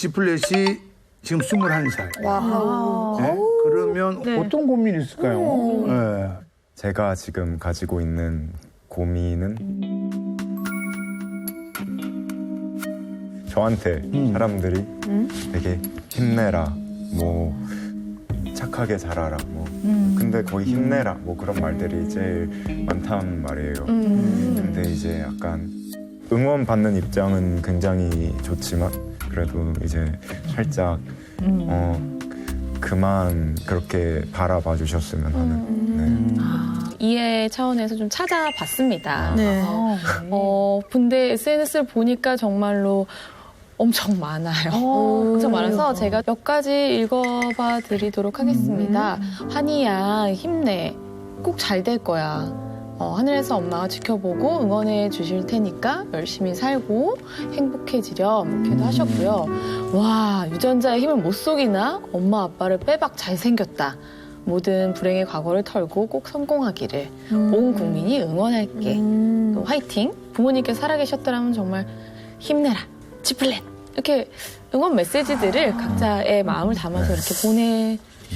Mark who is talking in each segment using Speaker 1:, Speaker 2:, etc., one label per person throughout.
Speaker 1: 지플렛이 지금 21살. 네? 그러면
Speaker 2: 네.
Speaker 1: 어떤 고민이 있을까요? 네.
Speaker 3: 제가 지금 가지고 있는 고민은 저한테 사람들이 되게 힘내라, 뭐 착하게 자라라, 뭐 근데 거의 힘내라, 뭐 그런 말들이 제일 많단 말이에요. 근데 이제 약간 응원받는 입장은 굉장히 좋지만 그래도 이제 살짝 그만 그렇게 바라봐 주셨으면 하는.
Speaker 4: 이해 차원에서 좀 찾아봤습니다.
Speaker 2: 네.
Speaker 4: 근데 SNS를 보니까 정말로 엄청 많아요. 엄청 많아서 제가 몇 가지 읽어봐 드리도록 하겠습니다. 환희야, 힘내. 꼭 잘 될 거야. 하늘에서 엄마가 지켜보고 응원해 주실 테니까 열심히 살고 행복해지렴. 이렇게도 하셨고요. 와, 유전자의 힘을 못 속이나? 엄마 아빠를 빼박 잘생겼다. 모든 불행의 과거를 털고 꼭 성공하기를 온 국민이 응원할게. 또 화이팅! 부모님께 살아계셨더라면 정말 힘내라. 지플렛! 이렇게 응원 메시지들을 각자의 마음을 담아서 이렇게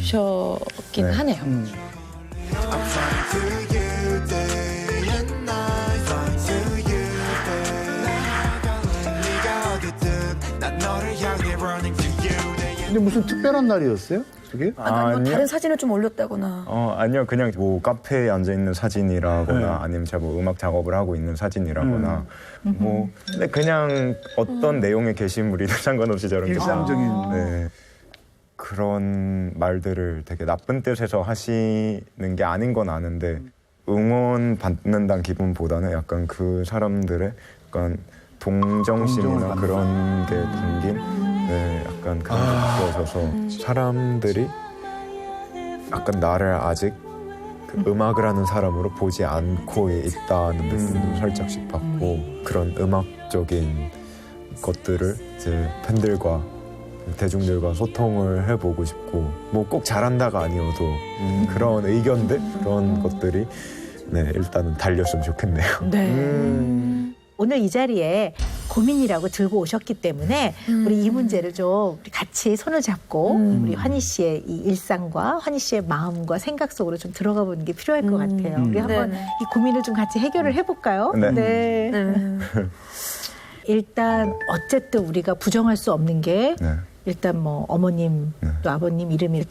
Speaker 4: 보내주셨긴 하네요.
Speaker 1: 근데 무슨 특별한 날이었어요? 그게?
Speaker 2: 아니면 다른 사진을 좀 올렸다거나.
Speaker 3: 아니요, 그냥 뭐 카페에 앉아 있는 사진이라거나 아니면 제가 뭐 음악 작업을 하고 있는 사진이라거나 뭐 근데 그냥 어떤 내용의 게시물이든 상관없이 저런
Speaker 1: 일상적인.
Speaker 3: 네. 그런 말들을 되게 나쁜 뜻에서 하시는 게 아닌 건 아는데 응원 받는다는 기분보다는 약간 그 사람들의 약간 동정심이나 그런 게 담긴 약간 그런 게 느껴져서 사람들이 약간 나를 아직 그 음악을 하는 사람으로 보지 않고 있다는 느낌도 살짝씩 받고 그런 음악적인 것들을 이제 팬들과 대중들과 소통을 해보고 싶고 뭐 꼭 잘한다가 아니어도 그런 의견들 그런 것들이 일단은 달렸으면 좋겠네요.
Speaker 2: 네.
Speaker 5: 오늘 이 자리에 고민이라고 들고 오셨기 때문에 우리 이 문제를 좀 우리 같이 손을 잡고 우리 환희 씨의 이 일상과 환희 씨의 마음과 생각 속으로 좀 들어가 보는 게 필요할 것 같아요. 우리 한번 이 고민을 좀 같이 해결을 해볼까요?
Speaker 3: 네.
Speaker 5: 일단 어쨌든 우리가 부정할 수 없는 게 일단 뭐 어머님 또 아버님 이름이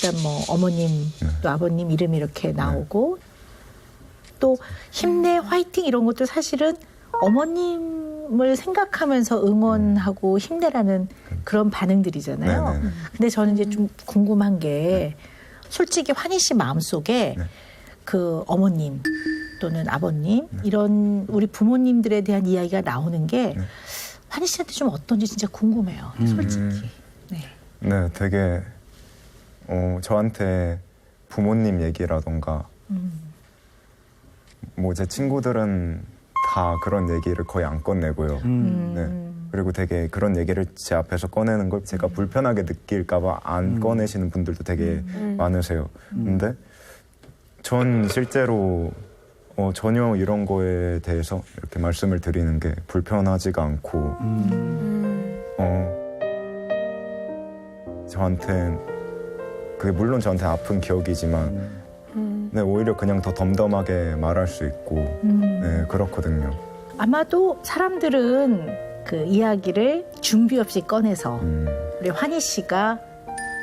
Speaker 5: 또 아버님 이름이 이렇게 나오고 또 힘내 화이팅 이런 것도 사실은 어머님을 생각하면서 응원하고 힘내라는 그런 반응들이잖아요. 근데 저는 이제 좀 궁금한 게 솔직히 환희 씨 마음속에 그 어머님 또는 아버님 이런 우리 부모님들에 대한 이야기가 나오는 게 환희 씨한테 좀 어떤지 진짜 궁금해요. 솔직히.
Speaker 3: 네, 되게 저한테 부모님 얘기라던가 뭐 제 친구들은 다 그런 얘기를 거의 안 꺼내고요. 그리고 되게 그런 얘기를 제 앞에서 꺼내는 걸 제가 불편하게 느낄까 봐 안 꺼내시는 분들도 되게 많으세요. 근데 전 실제로 전혀 이런 거에 대해서 이렇게 말씀을 드리는 게 불편하지가 않고 저한텐 그게 물론 저한테 아픈 기억이지만 오히려 그냥 더 덤덤하게 말할 수 있고 그렇거든요.
Speaker 5: 아마도 사람들은 그 이야기를 준비 없이 꺼내서 우리 환희 씨가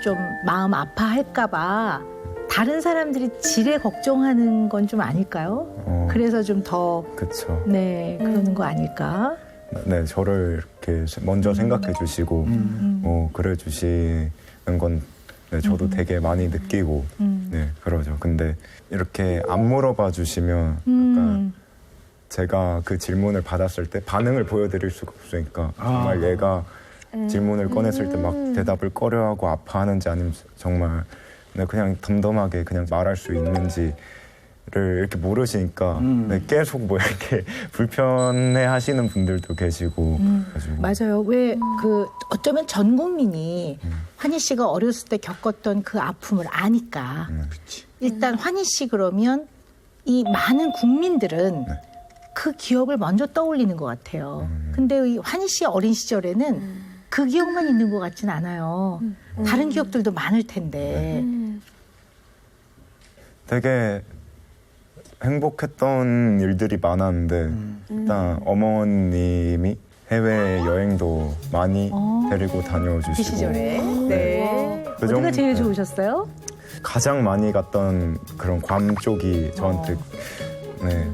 Speaker 5: 좀 마음 아파할까 봐 다른 사람들이 지레 걱정하는 건 좀 아닐까요? 그래서 좀 더
Speaker 3: 그쵸.
Speaker 5: 그러는 거 아닐까?
Speaker 3: 네, 저를 이렇게 먼저 생각해 주시고 그래 주시는 건 저도 되게 많이 느끼고 그러죠. 근데 이렇게 안 물어봐 주시면 약간 제가 그 질문을 받았을 때 반응을 보여드릴 수가 없으니까 정말 얘가 질문을 꺼냈을 때 막 대답을 꺼려하고 아파하는지 아니면 정말 그냥 덤덤하게 그냥 말할 수 있는지를 이렇게 모르시니까 계속 뭐 이렇게 불편해 하시는 분들도 계시고
Speaker 5: 맞아요. 왜 그 어쩌면 전 국민이 환희 씨가 어렸을 때 겪었던 그 아픔을 아니까 일단 환희 씨 그러면 이 많은 국민들은 그 기억을 먼저 떠올리는 것 같아요. 근데 이 환희 씨 어린 시절에는 그 기억만 있는 것 같진 않아요. 다른 기억들도 많을 텐데.
Speaker 3: 되게 행복했던 일들이 많았는데 일단 어머님이 해외 여행도 많이 데리고
Speaker 5: 그
Speaker 3: 다녀주시고
Speaker 5: 시절에. 네.
Speaker 3: 그
Speaker 5: 어디가
Speaker 3: 정도-
Speaker 5: 제일
Speaker 3: 네.
Speaker 5: 좋으셨어요?
Speaker 3: 가장 많이 갔던 그런 괌 쪽이 저한테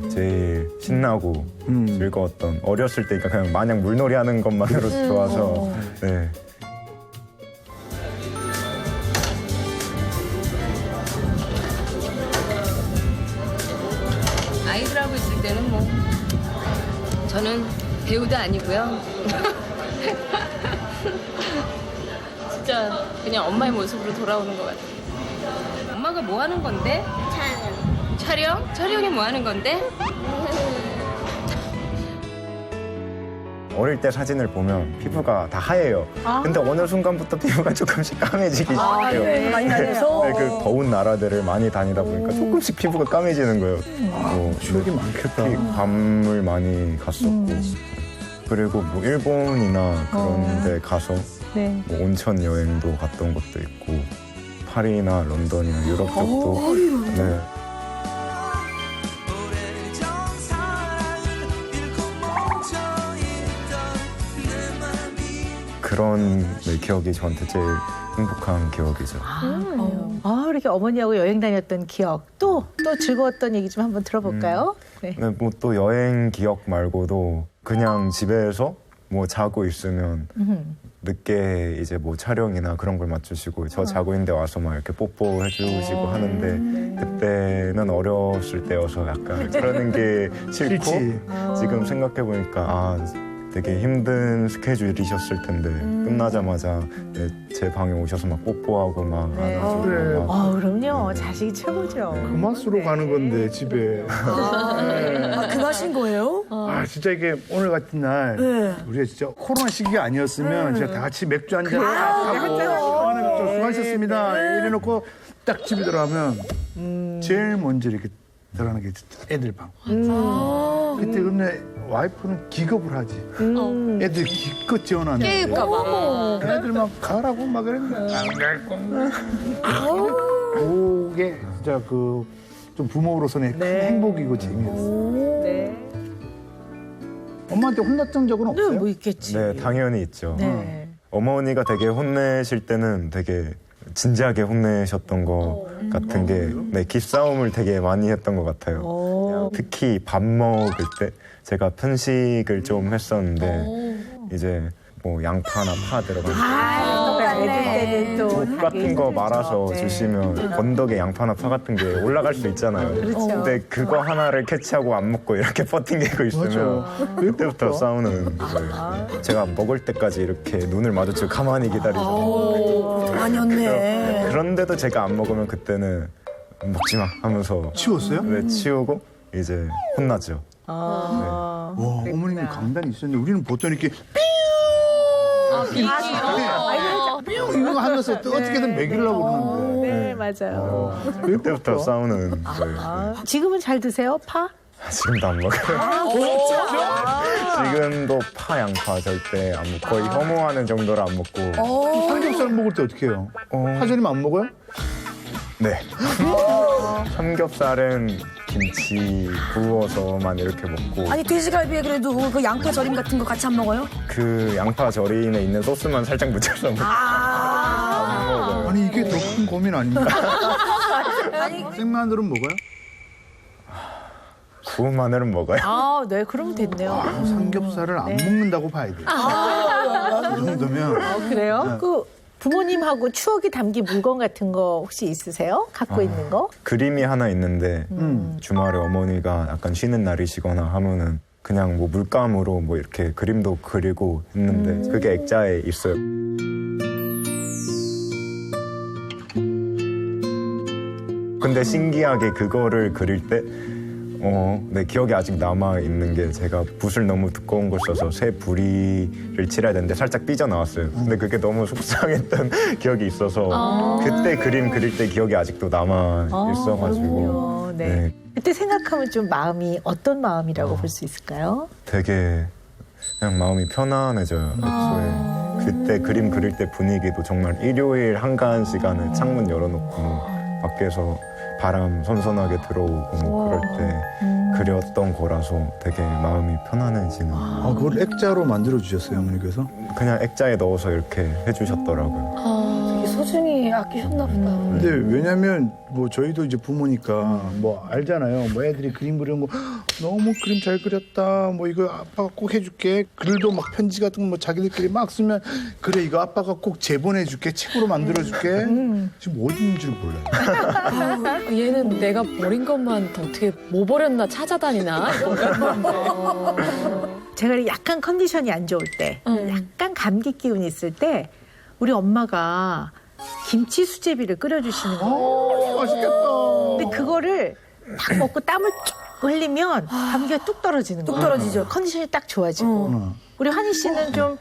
Speaker 3: 제일 신나고 즐거웠던 어렸을 때니까 그냥 마냥 물놀이 하는 것만으로 좋아서 네.
Speaker 6: 아이들하고 있을 때는 뭐 저는 배우도 아니고요.
Speaker 4: 진짜 그냥 엄마의 모습으로 돌아오는 것 같아요.
Speaker 6: 엄마가 뭐 하는 건데? 촬영. 촬영이 뭐 하는 건데?
Speaker 3: 어릴 때 사진을 보면 피부가 다 하얘요. 근데 어느 순간부터 피부가 조금씩 까매지기 시작해요.
Speaker 2: 많이 다녀서.
Speaker 3: 네, 그 더운 나라들을 많이 다니다 보니까 조금씩 피부가 까매지는 거예요.
Speaker 1: 추억이 많겠다.
Speaker 3: 특히 괌을 많이 갔었고 그리고 뭐 일본이나 그런 데 가서
Speaker 5: 네.
Speaker 3: 뭐 온천 여행도 갔던 것도 있고 파리나 런던이나 유럽 쪽도 네. 그런 기억이 저한테 제일 행복한 기억이죠.
Speaker 5: 이렇게 어머니하고 여행 다녔던 기억, 또 즐거웠던 얘기 좀 한번 들어볼까요? 네.
Speaker 3: 네, 뭐 또 여행 기억 말고도 그냥 집에서 뭐 자고 있으면 늦게 이제 뭐 촬영이나 그런 걸 맞추시고 저 자고 있는데 와서 막 이렇게 뽀뽀해 주시고 하는데 그때는 어렸을 때여서 약간 그러는 게 싫고
Speaker 1: 싫지.
Speaker 3: 지금 생각해 보니까 되게 힘든 스케줄이셨을 텐데 끝나자마자 제 방에 오셔서 막 뽀뽀하고 막 안아주고
Speaker 1: 그래.
Speaker 3: 막
Speaker 5: 그럼요. 자식이 최고죠.
Speaker 1: 그 맛으로 가는 건데 집에.
Speaker 2: 그 맛인 거예요?
Speaker 1: 진짜 이게 오늘 같은 날 우리가 진짜 코로나 시기가 아니었으면 진짜 다 같이 맥주 한잔 하고 시원하게 좀 수고하셨습니다 이래놓고 딱 집에 들어가면 제일 먼저 이렇게 들어가는 게 애들 방. 그때 근데 와이프는 기겁을 하지. 애들 기껏 재워놨는데.
Speaker 4: 깨울까봐.
Speaker 1: 애들 막 가라고 막 그랬는데 안 갈 건가. 그게 진짜 그 좀 부모로서는 큰 행복이고 재미였어.
Speaker 5: 네.
Speaker 1: 엄마한테 혼났던 적은 없어요?
Speaker 5: 뭐 있겠지.
Speaker 3: 네, 당연히 있죠.
Speaker 5: 네.
Speaker 3: 어머니가 되게 혼내실 때는 되게 진지하게 혼내셨던 것 같은 게 기싸움을 되게 많이 했던 것 같아요. 특히 밥 먹을 때 제가 편식을 좀 했었는데 이제 뭐 양파나 파 들어간
Speaker 5: 애들 때는 또
Speaker 3: 국 같은 거 말아서 주시면 건더기 양파나 파 같은 게 올라갈 수 있잖아요. 근데 그거 하나를 캐치하고 안 먹고 이렇게 버팅기고 있으면 그때부터 싸우는 거예요. 제가 먹을 때까지 이렇게 눈을 마주치고 가만히 기다리잖아요.
Speaker 2: 아니었네.
Speaker 3: 그런데도 제가 안 먹으면 그때는 먹지 마 하면서
Speaker 1: 치웠어요?
Speaker 3: 네, 치우고 이제 혼나죠.
Speaker 1: 와, 어머님이 강단이 있었는데 우리는 보통 이렇게 이거 하면서 또 어떻게든 먹이려고 그러는데.
Speaker 5: 네, 맞아요.
Speaker 3: 그때부터 싸우는 거예요.
Speaker 5: 지금은 잘 드세요? 파?
Speaker 3: 지금도 안 먹어요. 지금도 파, 양파 절대 안 먹고 거의 혐오하는 정도로 안 먹고.
Speaker 1: 삼겹살 먹을 때 어떻게 해요? 파절이면 안 먹어요?
Speaker 3: 네. 삼겹살은 김치 구워서만 이렇게 먹고
Speaker 2: 아니 돼지갈비에 그래도 그 양파 절임 같은 거 같이 안 먹어요?
Speaker 3: 그 양파 절임에 있는 소스만 살짝 묻혀서 먹고 안 먹어요.
Speaker 1: 아니 이게 더 큰 고민 아닙니까?
Speaker 2: 아니
Speaker 1: 생마늘은 먹어요?
Speaker 3: 구운 마늘은 먹어요.
Speaker 5: 네, 그러면 됐네요.
Speaker 1: 삼겹살을 안 먹는다고 봐야 돼요. 그 정도면.
Speaker 5: 그래요? 그 부모님하고 추억이 담긴 물건 같은 거 혹시 있으세요? 갖고 있는 거?
Speaker 3: 그림이 하나 있는데 주말에 어머니가 약간 쉬는 날이시거나 하면은 그냥 뭐 물감으로 뭐 이렇게 그림도 그리고 했는데 그게 액자에 있어요. 근데 신기하게 그거를 그릴 때 내 기억에 아직 남아있는 게 제가 붓을 너무 두꺼운 걸 써서 새 부리를 칠해야 되는데 살짝 삐져나왔어요. 근데 그게 너무 속상했던 기억이 있어서 그때 그림 그릴 때 기억이 아직도 남아있어가지고
Speaker 5: 네. 그때 생각하면 좀 마음이 어떤 마음이라고 볼 수 있을까요?
Speaker 3: 되게 그냥 마음이 편안해져요. 애초에 그때 그림 그릴 때 분위기도 정말 일요일 한가한 시간에 창문 열어놓고 뭐 밖에서 바람 선선하게 들어오고 뭐 그럴 때 그렸던 거라서 되게 마음이 편안해지는.
Speaker 1: 아, 그걸 액자로 만들어 주셨어요, 어머니께서?
Speaker 3: 그냥 액자에 넣어서 이렇게 해주셨더라고요.
Speaker 2: 되게 소중히 아끼셨나 보다.
Speaker 1: 근데 왜냐면 뭐 저희도 이제 부모니까 뭐 알잖아요. 뭐 애들이 그림 그리는 거 너무 그림 잘 그렸다. 뭐 이거 아빠가 꼭 해줄게. 글도 막 편지 같은 거 뭐 자기들끼리 막 쓰면 그래 이거 아빠가 꼭 제본해줄게. 책으로 만들어줄게. 지금 어디 있는 줄 몰라요.
Speaker 4: 얘는 내가 버린 것만 어떻게 뭐 버렸나 찾아다니나?
Speaker 5: 제가 약간 컨디션이 안 좋을 때, 약간 감기 기운이 있을 때 우리 엄마가 김치 수제비를 끓여주시는 거예요.
Speaker 1: 맛있겠다.
Speaker 5: 근데 그거를 딱 먹고 땀을 쭉 흘리면 감기가 뚝 떨어지는 거예요.
Speaker 2: 뚝 떨어지죠.
Speaker 5: 컨디션이 딱 좋아지고. 우리 환희 씨는 좀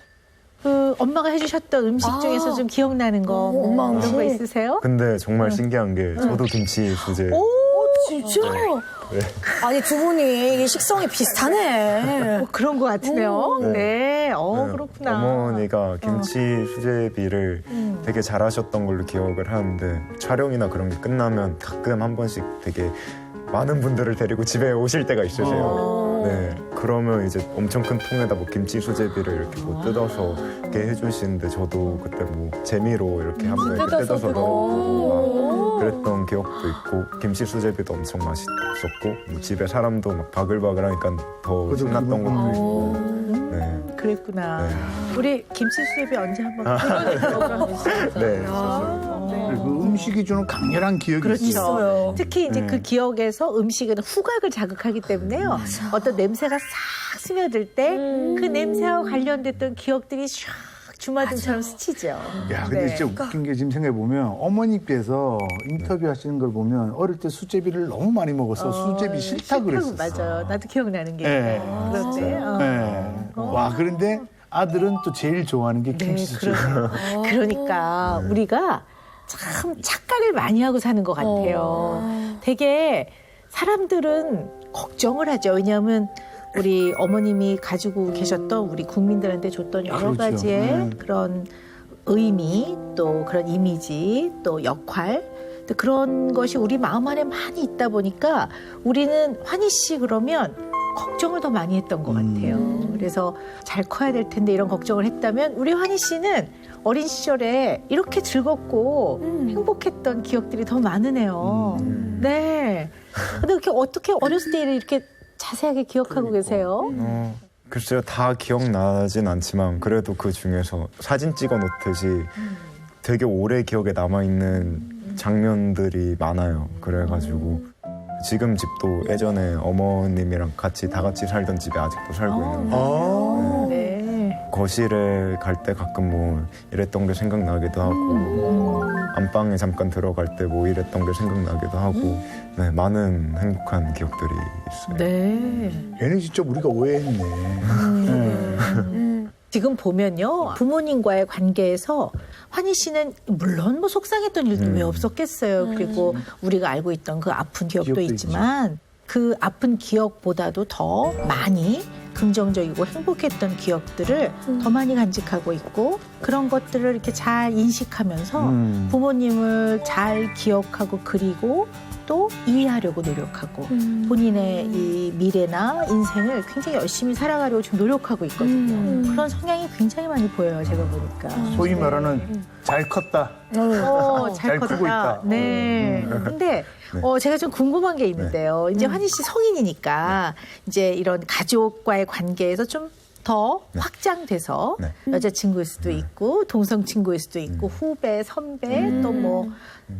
Speaker 5: 그 엄마가 해주셨던 음식 중에서 좀 기억나는 거,
Speaker 2: 엄마
Speaker 5: 이런 거
Speaker 2: 음식.
Speaker 5: 있으세요?
Speaker 3: 근데 정말 신기한 게 저도 김치 수제.
Speaker 2: 진짜? 아니 두 분이 이게 식성이 비슷하네.
Speaker 5: 그런 것 같으네요. 네.
Speaker 3: 네,
Speaker 5: 그렇구나.
Speaker 3: 어머니가 김치 수제비를 되게 잘하셨던 걸로 기억을 하는데 촬영이나 그런 게 끝나면 가끔 한 번씩 되게 많은 분들을 데리고 집에 오실 때가 있으세요. 네, 그러면 이제 엄청 큰 통에다 뭐 김치 수제비를 이렇게 뭐 뜯어서 이렇게 해주시는데 저도 그때 뭐 재미로 이렇게 한번 이렇게 뜯어서 넣어보고 막 그랬던 기억도 있고 김치 수제비도 엄청 맛있었고 뭐 집에 사람도 막 바글바글하니까 더 신났던 것도 있고. 네.
Speaker 5: 그랬구나.
Speaker 3: 네.
Speaker 5: 우리 김치 수제비 언제 한번
Speaker 3: 네,
Speaker 1: 그 음식이 주는 강렬한 기억이
Speaker 5: 그렇죠.
Speaker 1: 있어요.
Speaker 5: 특히 이제 그 기억에서 음식은 후각을 자극하기 때문에요. 어떤 냄새가 싹 스며들 때 그 냄새와 관련됐던 기억들이 샥 주마등처럼 스치죠.
Speaker 1: 야, 근데
Speaker 5: 네.
Speaker 1: 진짜 웃긴 게 지금 생각해보면 어머니께서 인터뷰 하시는 걸 보면 어릴 때 수제비를 너무 많이 먹어서 수제비 싫다 그랬었어.
Speaker 5: 맞아요. 나도 기억나는 게
Speaker 1: 네.
Speaker 5: 그런데
Speaker 1: 네. 와, 그런데 아들은 또 제일 좋아하는 게 김치 수제비.
Speaker 5: 그러니까 우리가 참 착각을 많이 하고 사는 것 같아요. 되게 사람들은 걱정을 하죠. 왜냐하면 우리 어머님이 가지고 계셨던 우리 국민들한테 줬던 여러
Speaker 1: 그렇죠.
Speaker 5: 가지의 그런 의미, 또 그런 이미지, 또 역할, 또 그런 것이 우리 마음 안에 많이 있다 보니까 우리는 환희 씨 그러면 걱정을 더 많이 했던 것 같아요. 그래서 잘 커야 될 텐데 이런 걱정을 했다면 우리 환희 씨는 어린 시절에 이렇게 즐겁고 행복했던 기억들이 더 많으네요. 네. 근데 이렇게 어떻게 어렸을 때 이렇게 자세하게 기억하고 계세요?
Speaker 3: 글쎄요, 다 기억나진 않지만 그래도 그 중에서 사진 찍어 놓듯이 되게 오래 기억에 남아있는 장면들이 많아요. 그래가지고 지금 집도 예전에 어머님이랑 같이 다 같이 살던 집에 아직도 살고 있는데
Speaker 5: 네.
Speaker 3: 거실에 갈 때 가끔 뭐 이랬던 게 생각나기도 하고 안방에 잠깐 들어갈 때 뭐 이랬던 게 생각나기도 하고 네, 많은 행복한 기억들이 있어요.
Speaker 5: 네.
Speaker 1: 얘는 진짜 우리가 오해했네.
Speaker 5: 지금 보면요. 부모님과의 관계에서 환희 씨는 물론 뭐 속상했던 일도 왜 없었겠어요. 그리고 우리가 알고 있던 그 아픈 기억도
Speaker 1: 기억도
Speaker 5: 있지만 그 아픈 기억보다도 더 많이 긍정적이고 행복했던 기억들을 더 많이 간직하고 있고 그런 것들을 이렇게 잘 인식하면서 부모님을 잘 기억하고 그리고 또 이해하려고 노력하고 본인의 이 미래나 인생을 굉장히 열심히 살아가려고 지금 노력하고 있거든요. 그런 성향이 굉장히 많이 보여요. 제가 보니까.
Speaker 1: 소위 말하는 잘 컸다.
Speaker 5: 잘
Speaker 1: 크고
Speaker 5: 컸다.
Speaker 1: 있다.
Speaker 5: 네. 근데 제가 좀 궁금한 게 있는데요. 이제 환희 씨 성인이니까 이제 이런 가족과의 관계에서 좀 더 확장돼서 여자친구일 수도 있고 동성 친구일 수도 있고 후배, 선배 또 뭐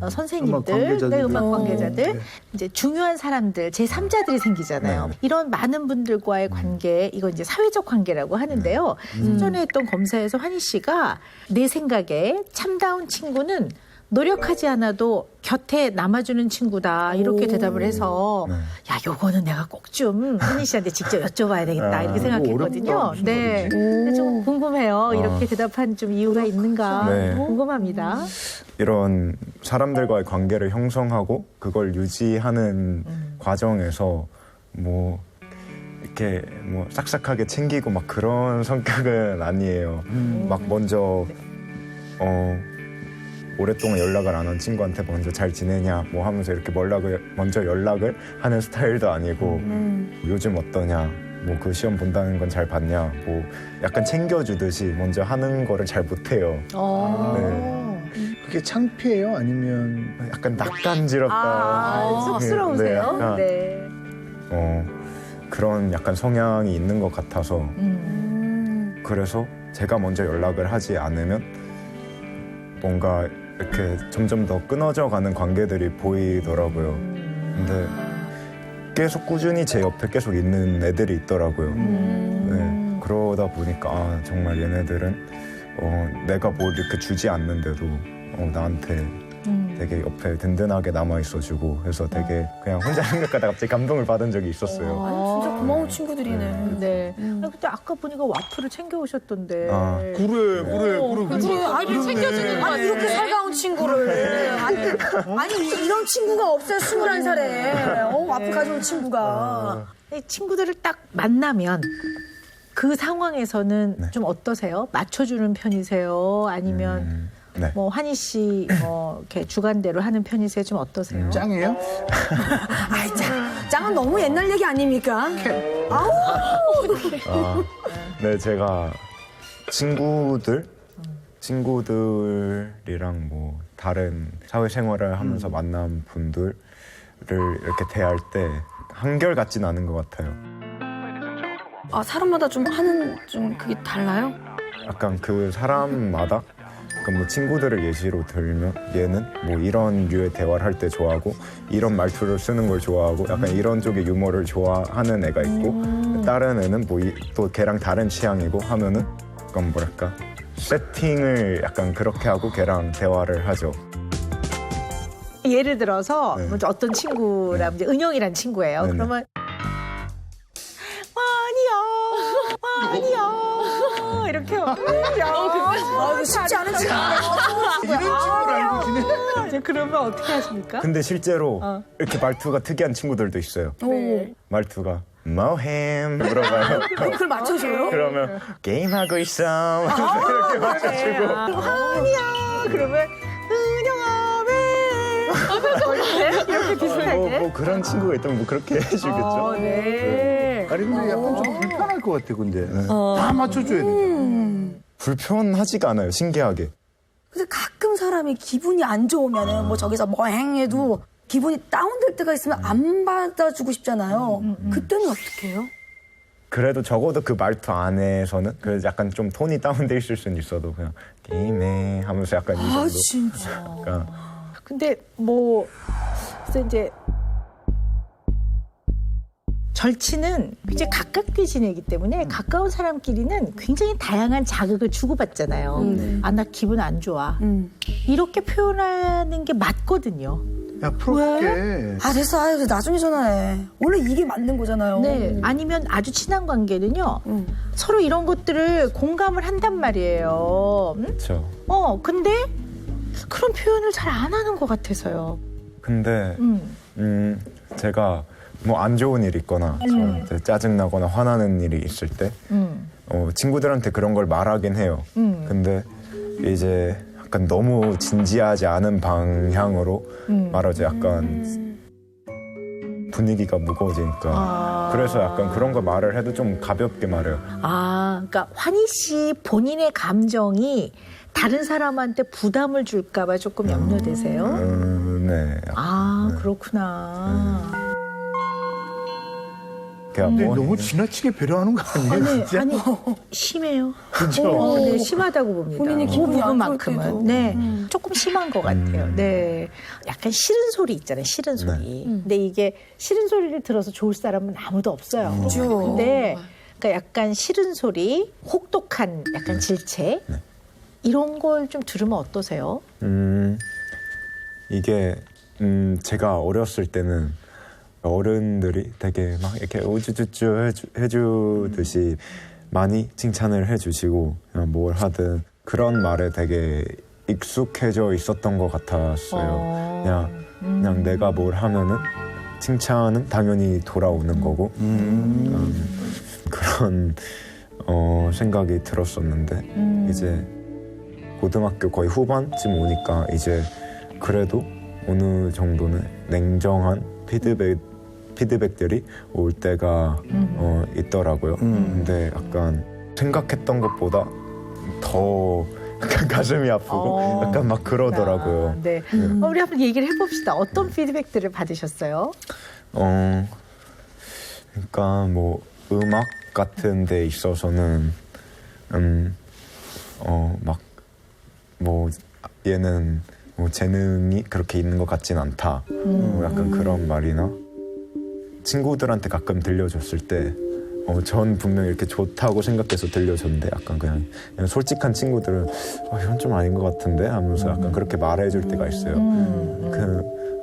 Speaker 5: 선생님들,
Speaker 1: 관계자들.
Speaker 5: 음악 관계자들
Speaker 1: 네.
Speaker 5: 이제 중요한 사람들 제3자들이 생기잖아요. 이런 많은 분들과의 관계 이건 이제 사회적 관계라고 하는데요. 사전에 했던 검사에서 환희 씨가 내 생각에 참다운 친구는 노력하지 않아도 곁에 남아주는 친구다 이렇게 대답을 해서 야 요거는 내가 꼭 좀 환희 씨한테 직접 여쭤봐야 되겠다 이렇게 생각했거든요.
Speaker 1: 어렵다, 무슨
Speaker 5: 네,
Speaker 1: 말이지?
Speaker 5: 근데 좀 궁금해요. 이렇게 대답한 좀 이유가 있는가
Speaker 3: 네.
Speaker 5: 궁금합니다.
Speaker 3: 이런 사람들과의 관계를 형성하고 그걸 유지하는 과정에서 뭐 이렇게 뭐 싹싹하게 챙기고 막 그런 성격은 아니에요. 막 먼저 오랫동안 연락을 안 한 친구한테 먼저 잘 지내냐 뭐 하면서 이렇게 먼저 연락을 하는 스타일도 아니고 요즘 어떠냐 뭐 그 시험 본다는 건 잘 봤냐 뭐 약간 챙겨주듯이 먼저 하는 거를 잘 못해요. 네.
Speaker 1: 그게 창피해요? 아니면
Speaker 3: 약간 낯간지럽다.
Speaker 5: 쑥스러우세요?
Speaker 3: 약간,
Speaker 5: 네.
Speaker 3: 그런 약간 성향이 있는 것 같아서 그래서 제가 먼저 연락을 하지 않으면 뭔가 이렇게 점점 더 끊어져 가는 관계들이 보이더라고요. 근데 계속 꾸준히 제 옆에 계속 있는 애들이 있더라고요. 네, 그러다 보니까 아, 정말 얘네들은 내가 뭘 이렇게 주지 않는데도 나한테 되게 옆에 든든하게 남아있어주고 해서 되게 그냥 혼자 생각하다가 갑자기 감동을 받은 적이 있었어요.
Speaker 2: 아니, 진짜 고마운 친구들이네.
Speaker 5: 네. 아니, 근데 아까 보니까 와플을 챙겨오셨던데.
Speaker 3: 아.
Speaker 1: 그래.
Speaker 2: 아니, 챙겨주는 아니, 이렇게 살가운 친구를. 아니, 이런 친구가 없어요, 21살에. 앞에 가져온 친구가.
Speaker 5: 이 친구들을 딱 만나면 그 상황에서는 좀 어떠세요? 맞춰주는 편이세요? 아니면
Speaker 3: 네.
Speaker 5: 뭐 환희 씨 이렇게 주관대로 하는 편이세요? 좀 어떠세요?
Speaker 1: 짱이에요?
Speaker 2: 아이, 짱은 너무 옛날 얘기 아닙니까?
Speaker 3: 네, 제가 친구들이랑 뭐 다른 사회생활을 하면서 만난 분들을 이렇게 대할 때 한결같진 않은 것 같아요.
Speaker 2: 아, 사람마다 좀 그게 달라요?
Speaker 3: 약간 그 사람마다 뭐 친구들을 예시로 들면 얘는 뭐 이런 류의 대화를 할 때 좋아하고 이런 말투를 쓰는 걸 좋아하고 약간 이런 쪽의 유머를 좋아하는 애가 있고 다른 애는 뭐 또 걔랑 다른 취향이고 하면은 약간 뭐랄까 세팅을 약간 그렇게 하고 걔랑 대화를 하죠.
Speaker 5: 예를 들어서
Speaker 3: 네.
Speaker 5: 먼저 어떤 친구라면 이제 은영이란 친구예요.
Speaker 3: 네네.
Speaker 5: 그러면 아니요 이렇게
Speaker 2: 아, 이거 쉽지 않은 친구.
Speaker 1: 이런 친구를 알고 지내?
Speaker 5: 이제 그러면 어떻게 하십니까?
Speaker 3: 근데 실제로 이렇게 말투가 특이한 친구들도 있어요.
Speaker 5: 네.
Speaker 3: 말투가 뭐햄 물어봐요.
Speaker 2: 그걸 맞춰줘요?
Speaker 3: 그러면 게임하고 있어. 이렇게 맞춰주고.
Speaker 5: 아니야 그러면 은영아 왜 이렇게 비슷하게
Speaker 3: 뭐 그런 친구가 있다면 뭐 그렇게 해주겠죠.
Speaker 5: 네.
Speaker 1: 아니 근데 약간 좀 불편할 것 같아 근데 다 맞춰줘야 돼.
Speaker 3: 불편하지가 않아요. 신기하게.
Speaker 2: 근데 가끔 사람이 기분이 안 좋으면은 뭐 저기서 뭐 행해도 기분이 다운될 때가 있으면 안 받아주고 싶잖아요. 그때는 어떻게 해요?
Speaker 3: 그래도 적어도 그 말투 안에서는 그래도 약간 좀 톤이 다운돼 있을 수는 있어도 그냥 게임해 하면서 약간 이 정도.
Speaker 2: 아, 진짜.
Speaker 3: 약간
Speaker 5: 근데 뭐 그래서 이제 절친은 굉장히 가깝게 지내기 때문에 가까운 사람끼리는 굉장히 다양한 자극을 주고받잖아요. 아, 나 기분 안 좋아. 이렇게 표현하는 게 맞거든요.
Speaker 1: 야 풀어볼게.
Speaker 2: 아, 됐어. 아유, 나중에 전화해. 원래 이게 맞는 거잖아요.
Speaker 5: 네. 아니면 아주 친한 관계는요. 서로 이런 것들을 공감을 한단 말이에요.
Speaker 3: 그렇죠.
Speaker 5: 근데 그런 표현을 잘 안 하는 것 같아서요.
Speaker 3: 근데 제가 뭐 안 좋은 일이 있거나 저한테 짜증나거나 화나는 일이 있을 때 친구들한테 그런 걸 말하긴 해요. 근데 이제 약간 너무 진지하지 않은 방향으로 말하죠. 약간 분위기가 무거워지니까. 그래서 약간 그런 거 말을 해도 좀 가볍게 말해요.
Speaker 5: 아, 그러니까 환희 씨 본인의 감정이 다른 사람한테 부담을 줄까봐 조금 염려되세요?
Speaker 3: 네.
Speaker 5: 아, 그렇구나.
Speaker 1: 근데
Speaker 3: 뭐
Speaker 1: 너무 지나치게 배려하는 거 아니에요 진짜?
Speaker 5: 아니, 심해요.
Speaker 1: 그죠?
Speaker 5: 네, 심하다고 봅니다.
Speaker 2: 본인이
Speaker 5: 그
Speaker 2: 기분이 안 좋을
Speaker 5: 부분만큼은.
Speaker 2: 때도.
Speaker 5: 네, 조금 심한 것 같아요. 네. 약간 싫은 소리 있잖아요, 싫은 소리. 근데 이게 싫은 소리를 들어서 좋을 사람은 아무도 없어요.
Speaker 2: 그죠.
Speaker 5: 근데 그러니까 약간 싫은 소리, 혹독한 약간 질책, 이런 걸 좀 들으면 어떠세요?
Speaker 3: 이게 제가 어렸을 때는 어른들이 되게 막 이렇게 우쭈쭈쭈 해주듯이 많이 칭찬을 해주시고 그냥 뭘 하든 그런 말에 되게 익숙해져 있었던 것 같았어요. 그냥 내가 뭘 하면은 칭찬은 당연히 돌아오는 거고 그런 생각이 들었었는데 이제 고등학교 거의 후반쯤 오니까 이제 그래도 어느 정도는 냉정한 피드백들이 올 때가 있더라고요. 근데 약간 생각했던 것보다 더 약간 가슴이 아프고 약간 막 그러더라고요.
Speaker 5: 네. 우리 한번 얘기를 해봅시다. 어떤 피드백들을 받으셨어요?
Speaker 3: 그러니까 뭐 음악 같은 데 있어서는 막 뭐 얘는 뭐 재능이 그렇게 있는 것 같진 않다. 뭐 약간 그런 말이나 친구들한테 가끔 들려줬을 때 전 분명히 이렇게 좋다고 생각해서 들려줬는데 약간 그냥 솔직한 친구들은 이건 좀 아닌 것 같은데 하면서 약간 그렇게 말해줄 때가 있어요.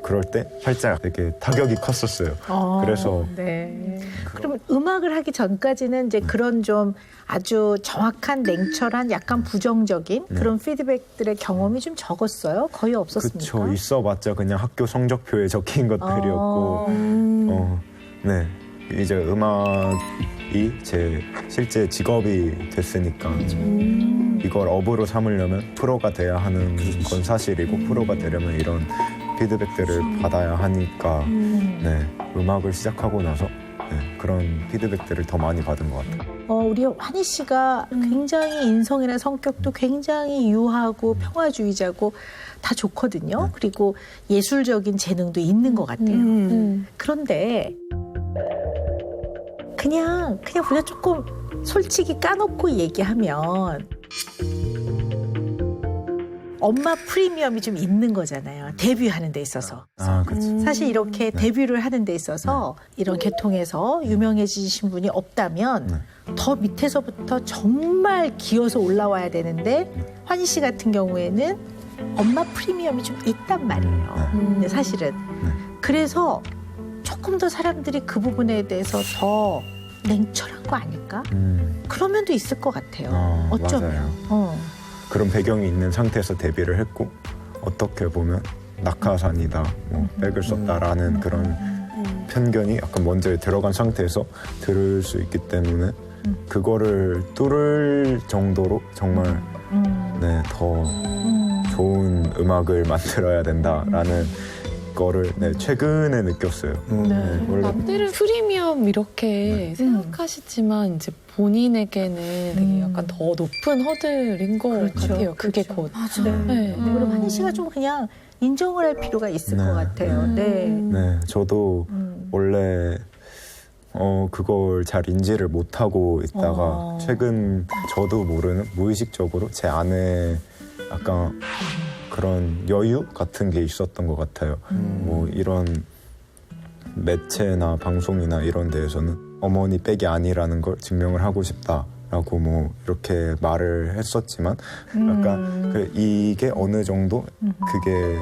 Speaker 3: 그럴 때 살짝 되게 타격이 컸었어요. 그래서
Speaker 5: 네. 그러면 음악을 하기 전까지는 이제 그런 좀 아주 정확한 냉철한 약간 부정적인 그런 피드백들의 경험이 좀 적었어요? 거의 없었습니까?
Speaker 3: 그쵸. 있어봤자 그냥 학교 성적표에 적힌 것들이었고 네. 이제 음악이 제 실제 직업이 됐으니까 이걸 업으로 삼으려면 프로가 돼야 하는 건 사실이고 프로가 되려면 이런 피드백들을 받아야 하니까 네, 음악을 시작하고 나서 네, 그런 피드백들을 더 많이 받은 것 같아요.
Speaker 5: 우리 환희 씨가 굉장히 인성이나 성격도 굉장히 유하고 평화주의자고 다 좋거든요. 그리고 예술적인 재능도 있는 것 같아요. 그런데 그냥 우리가 조금 솔직히 까놓고 얘기하면 엄마 프리미엄이 좀 있는 거잖아요. 데뷔하는 데 있어서.
Speaker 3: 그렇죠.
Speaker 5: 사실 이렇게 데뷔를 하는 데 있어서 이런 계통에서 유명해지신 분이 없다면 더 밑에서부터 정말 기어서 올라와야 되는데 환희 씨 같은 경우에는 엄마 프리미엄이 좀 있단 말이에요. 근데 사실은. 그래서 조금 더 사람들이 그 부분에 대해서 더 냉철한 거 아닐까? 그런 면도 있을 것 같아요. 어쩌면.
Speaker 3: 그런 배경이 있는 상태에서 데뷔를 했고 어떻게 보면 낙하산이다, 뭐 백을 썼다라는 그런 편견이 약간 먼저 들어간 상태에서 들을 수 있기 때문에 그거를 뚫을 정도로 정말 네, 더 좋은 음악을 만들어야 된다라는 거를 네, 최근에 느꼈어요. 원래
Speaker 4: 남들은 프리미엄 이렇게 생각하시지만 이제 본인에게는 되게 약간 더 높은 허들인 것 같아요. 그게 곧. 네.
Speaker 5: 그리고 환희 씨가 좀 그냥 인정을 할 필요가 있을 것 같아요. 네.
Speaker 3: 저도 원래 그걸 잘 인지를 못하고 있다가 최근 저도 모르는 무의식적으로 제 안에 약간 그런 여유 같은 게 있었던 것 같아요. 뭐 이런 매체나 방송이나 이런 데에서는 어머니 백이 아니라는 걸 증명을 하고 싶다라고 뭐 이렇게 말을 했었지만 약간 이게 어느 정도 그게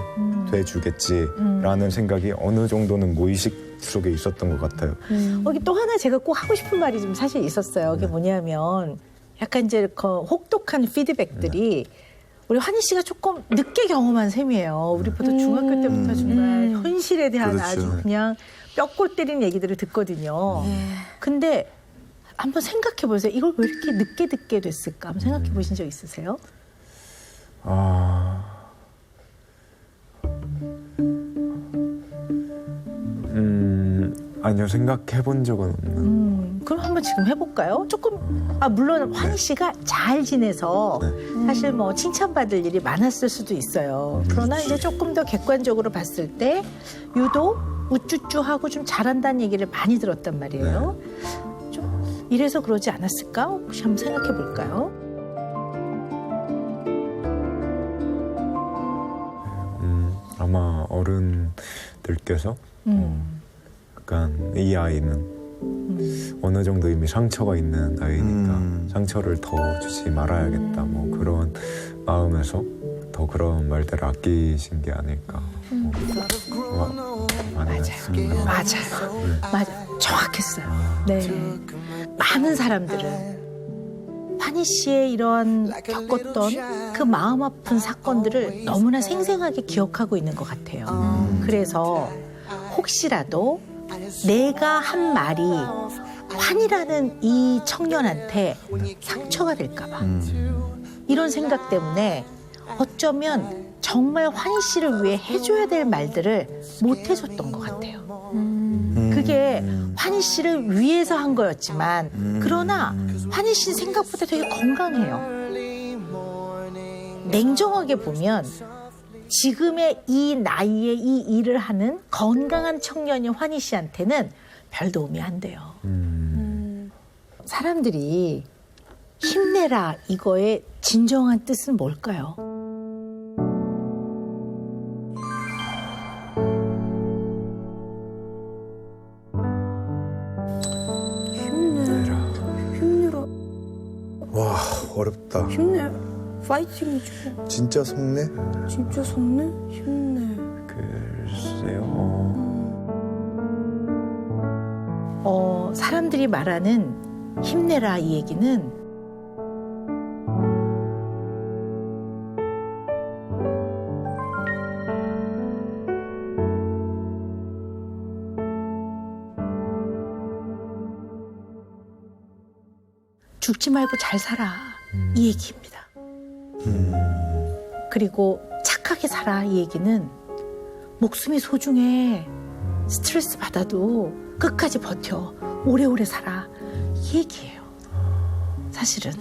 Speaker 3: 돼주겠지라는 생각이 어느 정도는 무의식 속에 있었던 것 같아요.
Speaker 5: 여기 또 하나 제가 꼭 하고 싶은 말이 좀 사실 있었어요. 그게 뭐냐면 약간 이제 그 혹독한 피드백들이 우리 환희 씨가 조금 늦게 경험한 셈이에요. 우리보다 중학교 때부터 정말 현실에 대한 아주 그냥 뼈골 때리는 얘기들을 듣거든요. 근데 한번 생각해 보세요. 이걸 왜 이렇게 늦게 듣게 됐을까? 한번 생각해 보신 적 있으세요?
Speaker 3: 아니요, 생각해 본 적은 없는.
Speaker 5: 그럼 한번 지금 해볼까요? 조금 물론 환희 씨가 잘 지내서 사실 뭐 칭찬받을 일이 많았을 수도 있어요. 그러나 이제 조금 더 객관적으로 봤을 때 유독 우쭈쭈하고 좀 잘한다는 얘기를 많이 들었단 말이에요. 좀 이래서 그러지 않았을까? 혹시 한번 생각해 볼까요?
Speaker 3: 아마 어른들께서 약간 이 아이는 어느 정도 이미 상처가 있는 아이니까 상처를 더 주지 말아야겠다, 뭐 그런 마음에서 더 그런 말들을 아끼신 게 아닐까.
Speaker 5: 맞아요. 정확했어요. 네. 많은 사람들은 환희 씨의 이런 겪었던 그 마음 아픈 사건들을 너무나 생생하게 기억하고 있는 것 같아요. 그래서 혹시라도 내가 한 말이 환이라는 이 청년한테 상처가 될까봐 이런 생각 때문에 어쩌면 정말 환희 씨를 위해 해줘야 될 말들을 못 해줬던 것 같아요. 그게 환희 씨를 위해서 한 거였지만 그러나 환희 씨는 생각보다 되게 건강해요. 냉정하게 보면 지금의 이 나이에 이 일을 하는 건강한 청년인 환희 씨한테는 별 도움이 안 돼요. 사람들이 힘내라 이거의 진정한 뜻은 뭘까요?
Speaker 2: 힘내라.
Speaker 7: 와, 어렵다.
Speaker 2: 힘내. 파이팅이죠.
Speaker 7: 진짜 속내?
Speaker 2: 진짜 속내? 힘내.
Speaker 3: 글쎄요.
Speaker 5: 사람들이 말하는 힘내라 이 얘기는 죽지 말고 잘 살아 이 얘기입니다. 그리고 착하게 살아 이 얘기는 목숨이 소중해. 스트레스 받아도 끝까지 버텨. 오래오래 살아. 이 얘기예요. 사실은.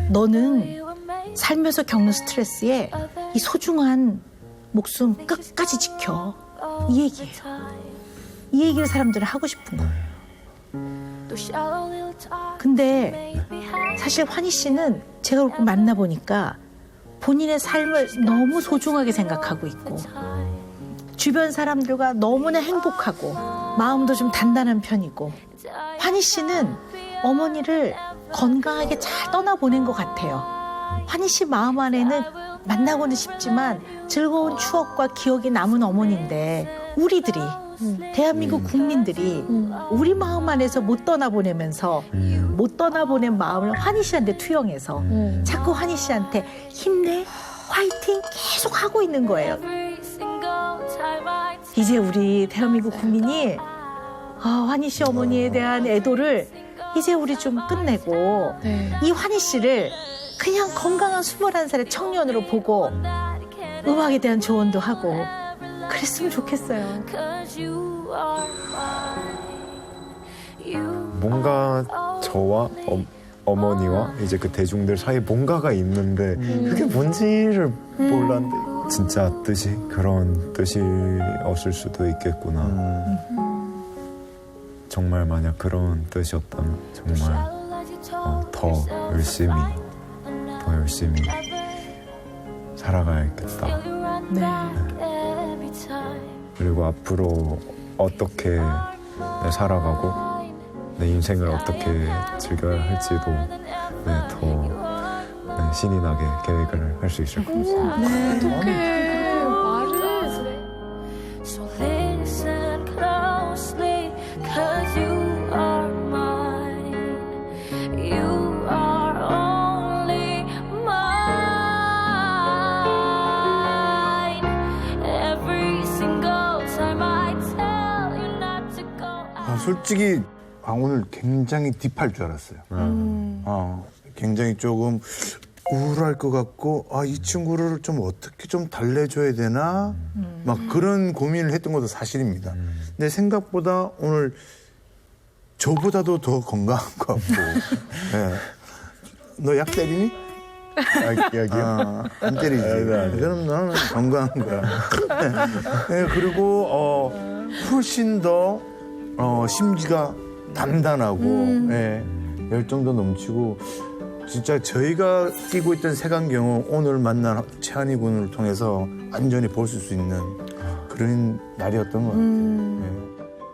Speaker 5: 너는 살면서 겪는 스트레스에 이 소중한 목숨 끝까지 지켜. 이 얘기예요. 이 얘기를 사람들은 하고 싶은 거예요. 근데 사실 환희 씨는 제가 그렇게 만나보니까 본인의 삶을 너무 소중하게 생각하고 있고 주변 사람들과 너무나 행복하고 마음도 좀 단단한 편이고 환희 씨는 어머니를 건강하게 잘 떠나보낸 것 같아요. 환희 씨 마음 안에는 만나고는 싶지만 즐거운 추억과 기억이 남은 어머니인데 우리들이 대한민국 국민들이 우리 마음 안에서 못 떠나보내면서 못 떠나보낸 마음을 환희 씨한테 투영해서 자꾸 환희 씨한테 힘내, 화이팅 계속 하고 있는 거예요. 이제 우리 대한민국 국민이 환희 씨 어머니에 대한 애도를 이제 우리 좀 끝내고 이 환희 씨를 그냥 건강한 21살의 청년으로 보고 음악에 대한 조언도 하고 그랬으면 좋겠어요.
Speaker 3: 뭔가 저와 어머니와 이제 그 대중들 사이에 뭔가가 있는데 그게 뭔지를 몰랐는데 진짜 뜻이 그런 뜻이었을 수도 있겠구나. 정말 만약 그런 뜻이었다면 정말 더 열심히 살아가야겠다.
Speaker 5: 네.
Speaker 3: 그리고 앞으로 어떻게 살아가고 내 인생을 어떻게 즐겨야 할지도 더 신이 나게 계획을 할 수 있을 것 같습니다.
Speaker 4: 어떡해. 말을.
Speaker 8: So listen closely, 'cause you are mine. You are only mine. Every single time I tell you not to go out.
Speaker 1: 솔직히 오늘 굉장히 딥할 줄 알았어요. 굉장히 조금 우울할 것 같고 이 친구를 좀 어떻게 좀 달래줘야 되나 막 그런 고민을 했던 것도 사실입니다. 근데 생각보다 오늘 저보다도 더 건강한 것 같고 너 약 때리니?
Speaker 3: 약이요?
Speaker 1: 안 때리지. 그럼 너는 건강한 거야. 그리고 훨씬 더 심기가 단단하고 열정도 넘치고 진짜 저희가 끼고 있던 색안경을 오늘 만난 최한희 군을 통해서 완전히 벗을 수 있는 그런 날이었던 것 같아요.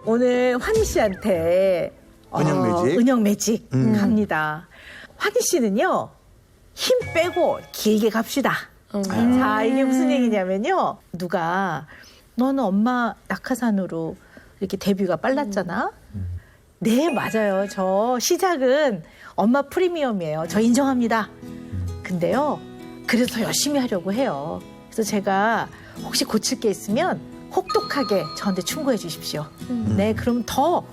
Speaker 5: 오늘 환희 씨한테 은영 매직 갑니다. 환희 씨는요 힘 빼고 길게 갑시다. 자 이게 무슨 얘기냐면요 누가 너는 엄마 낙하산으로 이렇게 데뷔가 빨랐잖아. 네 맞아요. 저 시작은 엄마 프리미엄이에요. 저 인정합니다. 근데요 그래서 더 열심히 하려고 해요. 그래서 제가 혹시 고칠 게 있으면 혹독하게 저한테 충고해 주십시오. 네, 그럼 더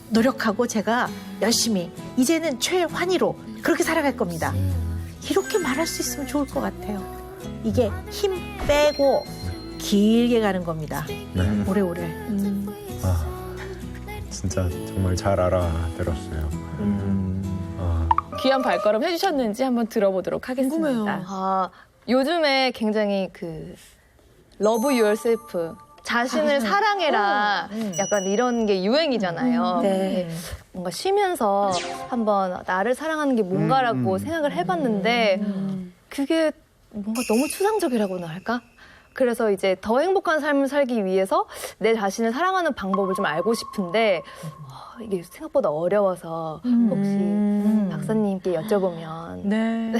Speaker 5: 노력하고 제가 열심히 이제는 최환희로 그렇게 살아갈 겁니다. 이렇게 말할 수 있으면 좋을 것 같아요. 이게 힘 빼고 길게 가는 겁니다.
Speaker 3: 네.
Speaker 5: 오래오래.
Speaker 3: 아, 진짜 정말 잘 알아들었어요.
Speaker 4: 귀한 발걸음 해주셨는지 한번 들어보도록 하겠습니다.
Speaker 6: 아, 요즘에 굉장히 그 Love Yourself 자신을 사랑해라 약간 이런 게 유행이잖아요.
Speaker 5: 네.
Speaker 6: 뭔가 쉬면서 한번 나를 사랑하는 게 뭔가라고 생각을 해봤는데 그게 뭔가 너무 추상적이라고나 할까? 그래서 이제 더 행복한 삶을 살기 위해서 내 자신을 사랑하는 방법을 좀 알고 싶은데 이게 생각보다 어려워서 혹시 박사님께 여쭤보면
Speaker 5: 네.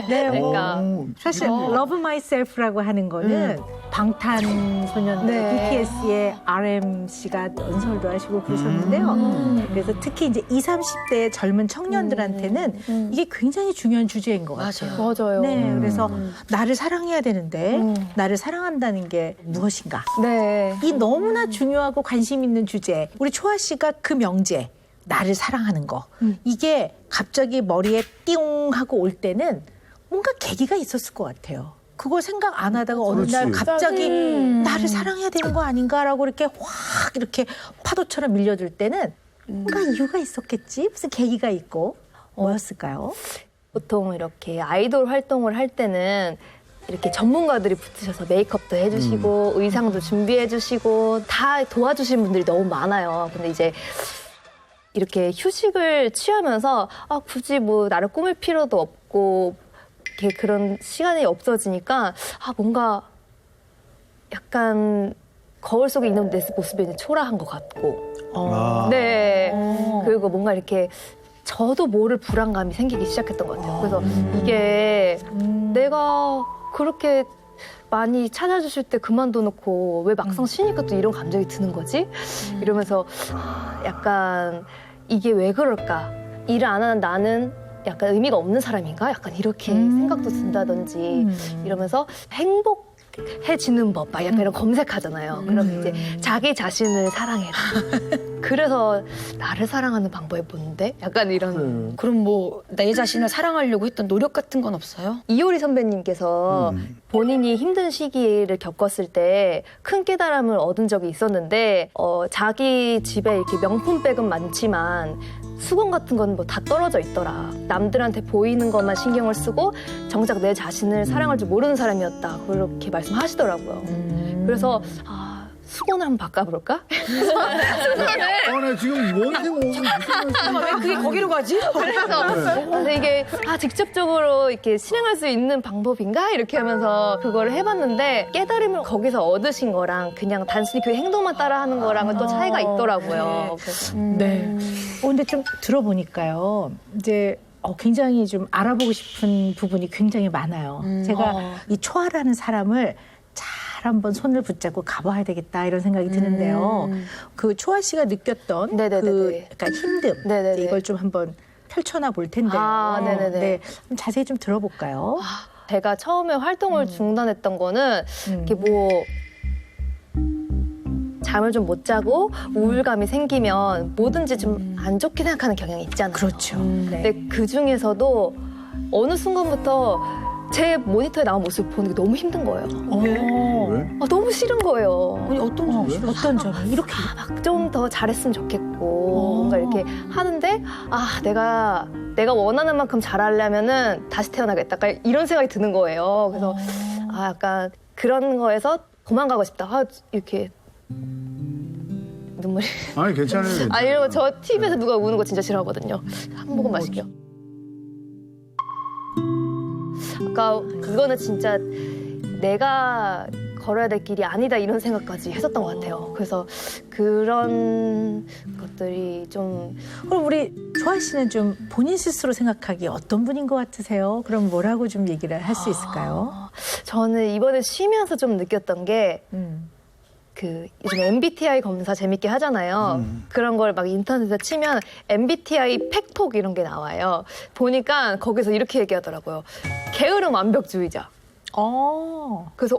Speaker 6: 그러니까
Speaker 5: 사실 Love Myself라고 하는 거는 방탄소년단
Speaker 6: 네.
Speaker 5: BTS의 RM 씨가 연설도 하시고 그러셨는데요. 그래서 특히 이제 20, 30대의 젊은 청년들한테는 이게 굉장히 중요한 주제인 것 같아요.
Speaker 6: 맞아요.
Speaker 5: 네, 그래서 나를 사랑해야 되는데 나를 사랑한다는 게 무엇인가?
Speaker 6: 네.
Speaker 5: 이 너무나 중요하고 관심 있는 주제. 우리 초아 씨가 그 명제, 나를 사랑하는 거. 이게 갑자기 머리에 띵 하고 올 때는 뭔가 계기가 있었을 것 같아요. 그걸 생각 안 하다가 어느 날
Speaker 1: 그렇지.
Speaker 5: 갑자기 나를 사랑해야 되는 거 아닌가라고 이렇게 확 이렇게 파도처럼 밀려들 때는 뭔가 이유가 있었겠지? 무슨 계기가 있고 뭐였을까요?
Speaker 6: 보통 이렇게 아이돌 활동을 할 때는 이렇게 전문가들이 붙으셔서 메이크업도 해주시고 의상도 준비해주시고 다 도와주시는 분들이 너무 많아요. 근데 이제 이렇게 휴식을 취하면서 굳이 뭐 나를 꾸밀 필요도 없고 이렇게 그런 시간이 없어지니까 뭔가 약간 거울 속에 있는 내 모습이 이제 초라한 것 같고 네 그리고 뭔가 이렇게 저도 모를 불안감이 생기기 시작했던 것 같아요. 그래서 이게 내가 그렇게 많이 찾아주실 때 그만둬놓고 왜 막상 쉬니까 또 이런 감정이 드는 거지? 이러면서 약간 이게 왜 그럴까? 일을 안 하는 나는 약간 의미가 없는 사람인가? 약간 이렇게 생각도 든다든지 이러면서 행복해지는 법, 막 약간 이런 검색하잖아요. 그럼 이제 자기 자신을 사랑해라. 그래서 나를 사랑하는 방법이 뭔데? 약간 이런.
Speaker 2: 그럼 뭐 내 자신을 사랑하려고 했던 노력 같은 건 없어요?
Speaker 6: 이효리 선배님께서 본인이 힘든 시기를 겪었을 때 큰 깨달음을 얻은 적이 있었는데 자기 집에 이렇게 명품백은 많지만 수건 같은 건 뭐 다 떨어져 있더라. 남들한테 보이는 것만 신경을 쓰고 정작 내 자신을 사랑할 줄 모르는 사람이었다. 그렇게 말씀하시더라고요. 그래서 수건을 한번 바꿔볼까?
Speaker 1: 나 지금 뭔데
Speaker 2: 잠깐만, 왜 그게 거기로 가지?
Speaker 6: 그래서 이게 직접적으로 이렇게 실행할 수 있는 방법인가? 이렇게 하면서 그거를 해봤는데 깨달음을 거기서 얻으신 거랑 그냥 단순히 그 행동만 따라하는 거랑은 또 차이가 있더라고요. 그래서
Speaker 5: 네. 근데 좀 들어보니까요. 이제 굉장히 좀 알아보고 싶은 부분이 굉장히 많아요. 제가 이 초아라는 사람을 잘 한번 손을 붙잡고 가봐야 되겠다 이런 생각이 드는데요. 그 초아 씨가 느꼈던
Speaker 6: 네네네네.
Speaker 5: 그 약간 힘듦
Speaker 6: 네네네.
Speaker 5: 이걸 좀 한번 펼쳐나 볼 텐데요.
Speaker 6: 네네네.
Speaker 5: 네, 좀 자세히 좀 들어볼까요?
Speaker 6: 제가 처음에 활동을 중단했던 거는 이렇게 뭐 잠을 좀 못 자고 우울감이 생기면 뭐든지 좀 안 좋게 생각하는 경향이 있잖아요.
Speaker 5: 그렇죠. 네.
Speaker 6: 근데 그 중에서도 어느 순간부터 제 모니터에 나온 모습을 보는 게 너무 힘든 거예요.
Speaker 1: 왜?
Speaker 6: 너무 싫은 거예요.
Speaker 2: 아니, 어떤 점이
Speaker 5: 어떤 점이 이렇게
Speaker 6: 막 좀 더 잘했으면 좋겠고 뭔가 이렇게 하는데 내가 원하는 만큼 잘하려면은 다시 태어나겠다. 약간 이런 생각이 드는 거예요. 그래서 약간 그런 거에서 도망가고 싶다. 이렇게 눈물이.
Speaker 1: 아니 괜찮아요.
Speaker 6: 이런 거 저 TV에서 누가 우는 거 진짜 싫어하거든요. 한 모금 마실게요. 아까 이거는 진짜 내가 걸어야 될 길이 아니다 이런 생각까지 했었던 것 같아요. 그래서 그런 것들이 좀
Speaker 5: 그럼 우리 조아 씨는 좀 본인 스스로 생각하기에 어떤 분인 것 같으세요? 그럼 뭐라고 좀 얘기를 할 수 있을까요?
Speaker 6: 저는 이번에 쉬면서 좀 느꼈던 게 요즘 MBTI 검사 재밌게 하잖아요. 그런 걸 막 인터넷에 치면 MBTI 팩폭 이런 게 나와요. 보니까 거기서 이렇게 얘기하더라고요. 게으름 완벽주의자. 그래서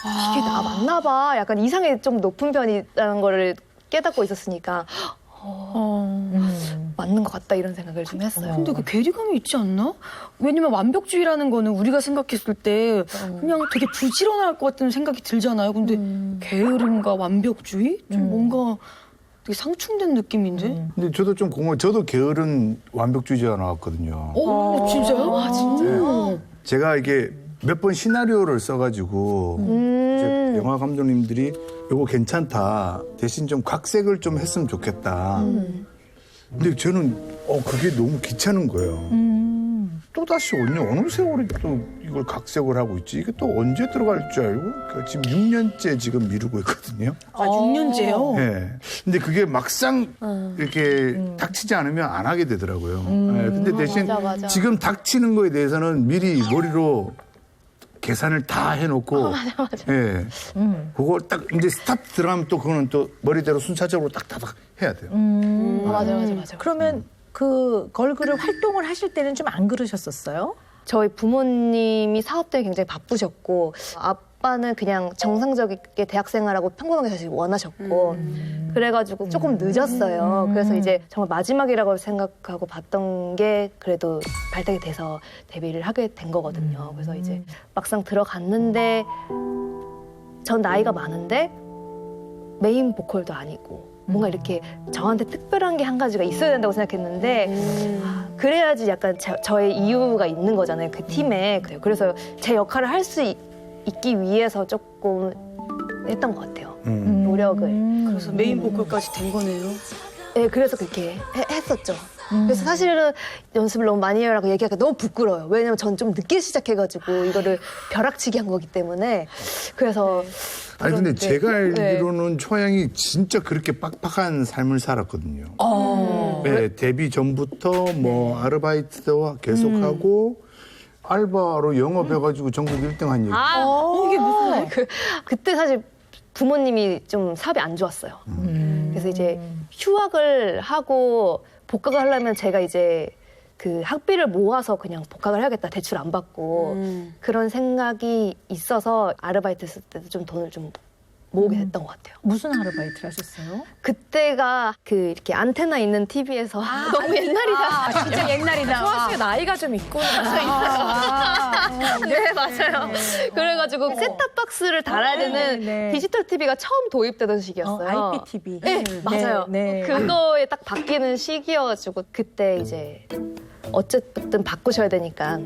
Speaker 6: 이게 나 맞나 봐. 약간 이상이 좀 높은 편이라는 거를 깨닫고 있었으니까 맞는 것 같다 이런 생각을 좀 했어요.
Speaker 2: 근데 그 괴리감이 있지 않나? 왜냐면 완벽주의라는 거는 우리가 생각했을 때 그냥 되게 부지런할 것 같은 생각이 들잖아요. 근데 게으름과 완벽주의? 좀 뭔가 되게 상충된 느낌인데?
Speaker 1: 근데 저도 좀 저도 게으른 완벽주의자가 나왔거든요.
Speaker 2: 진짜요? 아, 진짜요?
Speaker 1: 제가 이게 몇 번 시나리오를 써가지고 이제 영화 감독님들이 이거 괜찮다. 대신 좀 각색을 좀 했으면 좋겠다. 근데 저는 그게 너무 귀찮은 거예요. 또다시 어느 세월에 또 이걸 각색을 하고 있지. 이게 또 언제 들어갈 줄 알고 그러니까 지금 6년째 지금 미루고 있거든요.
Speaker 2: 아, 6년째요?
Speaker 1: 네. 근데 그게 막상 이렇게 닥치지 않으면 안 하게 되더라고요. 네. 근데 대신
Speaker 6: 맞아.
Speaker 1: 지금 닥치는 거에 대해서는 미리 머리로 계산을 다 해놓고, 예, 그거 딱 이제 스타트 들어가면 또 그거는 또 머리대로 순차적으로 딱딱딱 해야 돼요.
Speaker 6: 맞아.
Speaker 5: 그러면 그 걸그룹 활동을 하실 때는 좀 안 그러셨었어요?
Speaker 6: 저희 부모님이 사업 때문에 굉장히 바쁘셨고 아빠는 그냥 정상적이게 대학 생활하고 평범하게 사실 원하셨고 그래가지고 조금 늦었어요. 그래서 이제 정말 마지막이라고 생각하고 봤던 게 그래도 발탁이 돼서 데뷔를 하게 된 거거든요. 그래서 이제 막상 들어갔는데 전 나이가 많은데 메인 보컬도 아니고 뭔가 이렇게 저한테 특별한 게 한 가지가 있어야 된다고 생각했는데 그래야지 약간 저의 이유가 있는 거잖아요. 그 팀에. 그래서 제 역할을 할 수 있기 위해서 조금 했던 것 같아요. 노력을.
Speaker 2: 그래서 메인 보컬까지 된 거네요.
Speaker 6: 네, 그래서 그렇게 했었죠. 그래서 사실은 연습을 너무 많이 해요라고 얘기하기가 너무 부끄러워요. 왜냐면 전 좀 늦게 시작해가지고 이거를 벼락치기 한 거기 때문에. 그래서
Speaker 1: 아니 근데
Speaker 6: 그런데,
Speaker 1: 제가 알기로는 초양이 진짜 그렇게 빡빡한 삶을 살았거든요. 네, 데뷔 전부터 뭐 아르바이트도 계속하고 알바로 영업해가지고 전국 1등 한 얘기.
Speaker 6: 이게 무슨 그때 사실 부모님이 좀 사업이 안 좋았어요. 그래서 이제 휴학을 하고 복학을 하려면 제가 이제 그 학비를 모아서 그냥 복학을 해야겠다. 대출 안 받고 그런 생각이 있어서 아르바이트 했을 때도 좀 돈을 좀 모으게 됐던 것 같아요.
Speaker 5: 무슨 아르바이트를 하셨어요?
Speaker 6: 그때가 그 이렇게 안테나 있는 TV에서 너무 옛날이다.
Speaker 2: 진짜 옛날이다.
Speaker 4: 소아 씨 나이가 좀 있구나.
Speaker 6: 네, 맞아요. 그래가지고 셋탑박스를 달아야 되는 디지털 TV가 처음 도입되던 시기였어요.
Speaker 5: IPTV.
Speaker 6: 네, 맞아요.
Speaker 5: 네.
Speaker 6: 그거에 딱 바뀌는 시기여가지고 그때 이제 어쨌든 바꾸셔야 되니까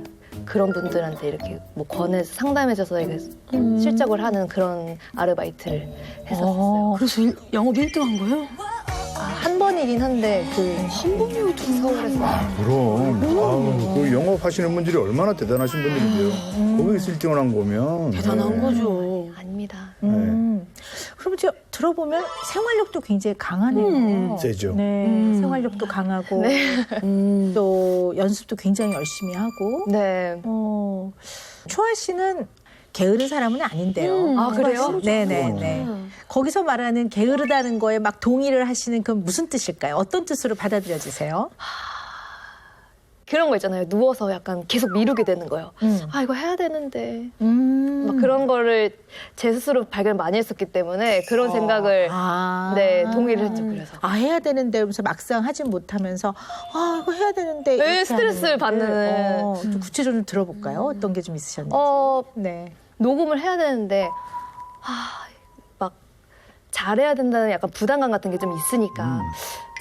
Speaker 6: 그런 분들한테 이렇게 뭐 권해서 상담해줘서 이렇게 실적을 하는 그런 아르바이트를 했었어요.
Speaker 2: 그래서 영업 1등 한 거예요?
Speaker 6: 한 번이긴 한데 한 번이어도 서울에서
Speaker 1: 그럼 아우, 그 영업하시는 분들이 얼마나 대단하신 분들인데요. 거기서 1등을 한 거면
Speaker 2: 대단한 거죠.
Speaker 6: 아닙니다.
Speaker 5: 그럼 제가 들어보면 생활력도 굉장히 강하네요.
Speaker 1: 세죠.
Speaker 5: 네, 생활력도 강하고 또 연습도 굉장히 열심히 하고.
Speaker 6: 네.
Speaker 5: 초아 씨는 게으른 사람은 아닌데요.
Speaker 6: 아, 그래요?
Speaker 5: 네네네. 거기서 말하는 게으르다는 거에 막 동의를 하시는 건 무슨 뜻일까요? 어떤 뜻으로 받아들여지세요?
Speaker 6: 그런 거 있잖아요. 누워서 약간 계속 미루게 되는 거예요. 아, 이거 해야 되는데. 막 그런 거를 제 스스로 발견을 많이 했었기 때문에 그런 생각을 네, 동의를 했죠. 그래서.
Speaker 5: 해야 되는데 하면서 막상 하진 못하면서 이거 해야 되는데.
Speaker 6: 네,
Speaker 5: 이렇게
Speaker 6: 스트레스를
Speaker 5: 하는.
Speaker 6: 받는.
Speaker 5: 좀 구체적으로 들어볼까요? 어떤 게 좀 있으셨는지. 네.
Speaker 6: 녹음을 해야 되는데 막 잘해야 된다는 약간 부담감 같은 게 좀 있으니까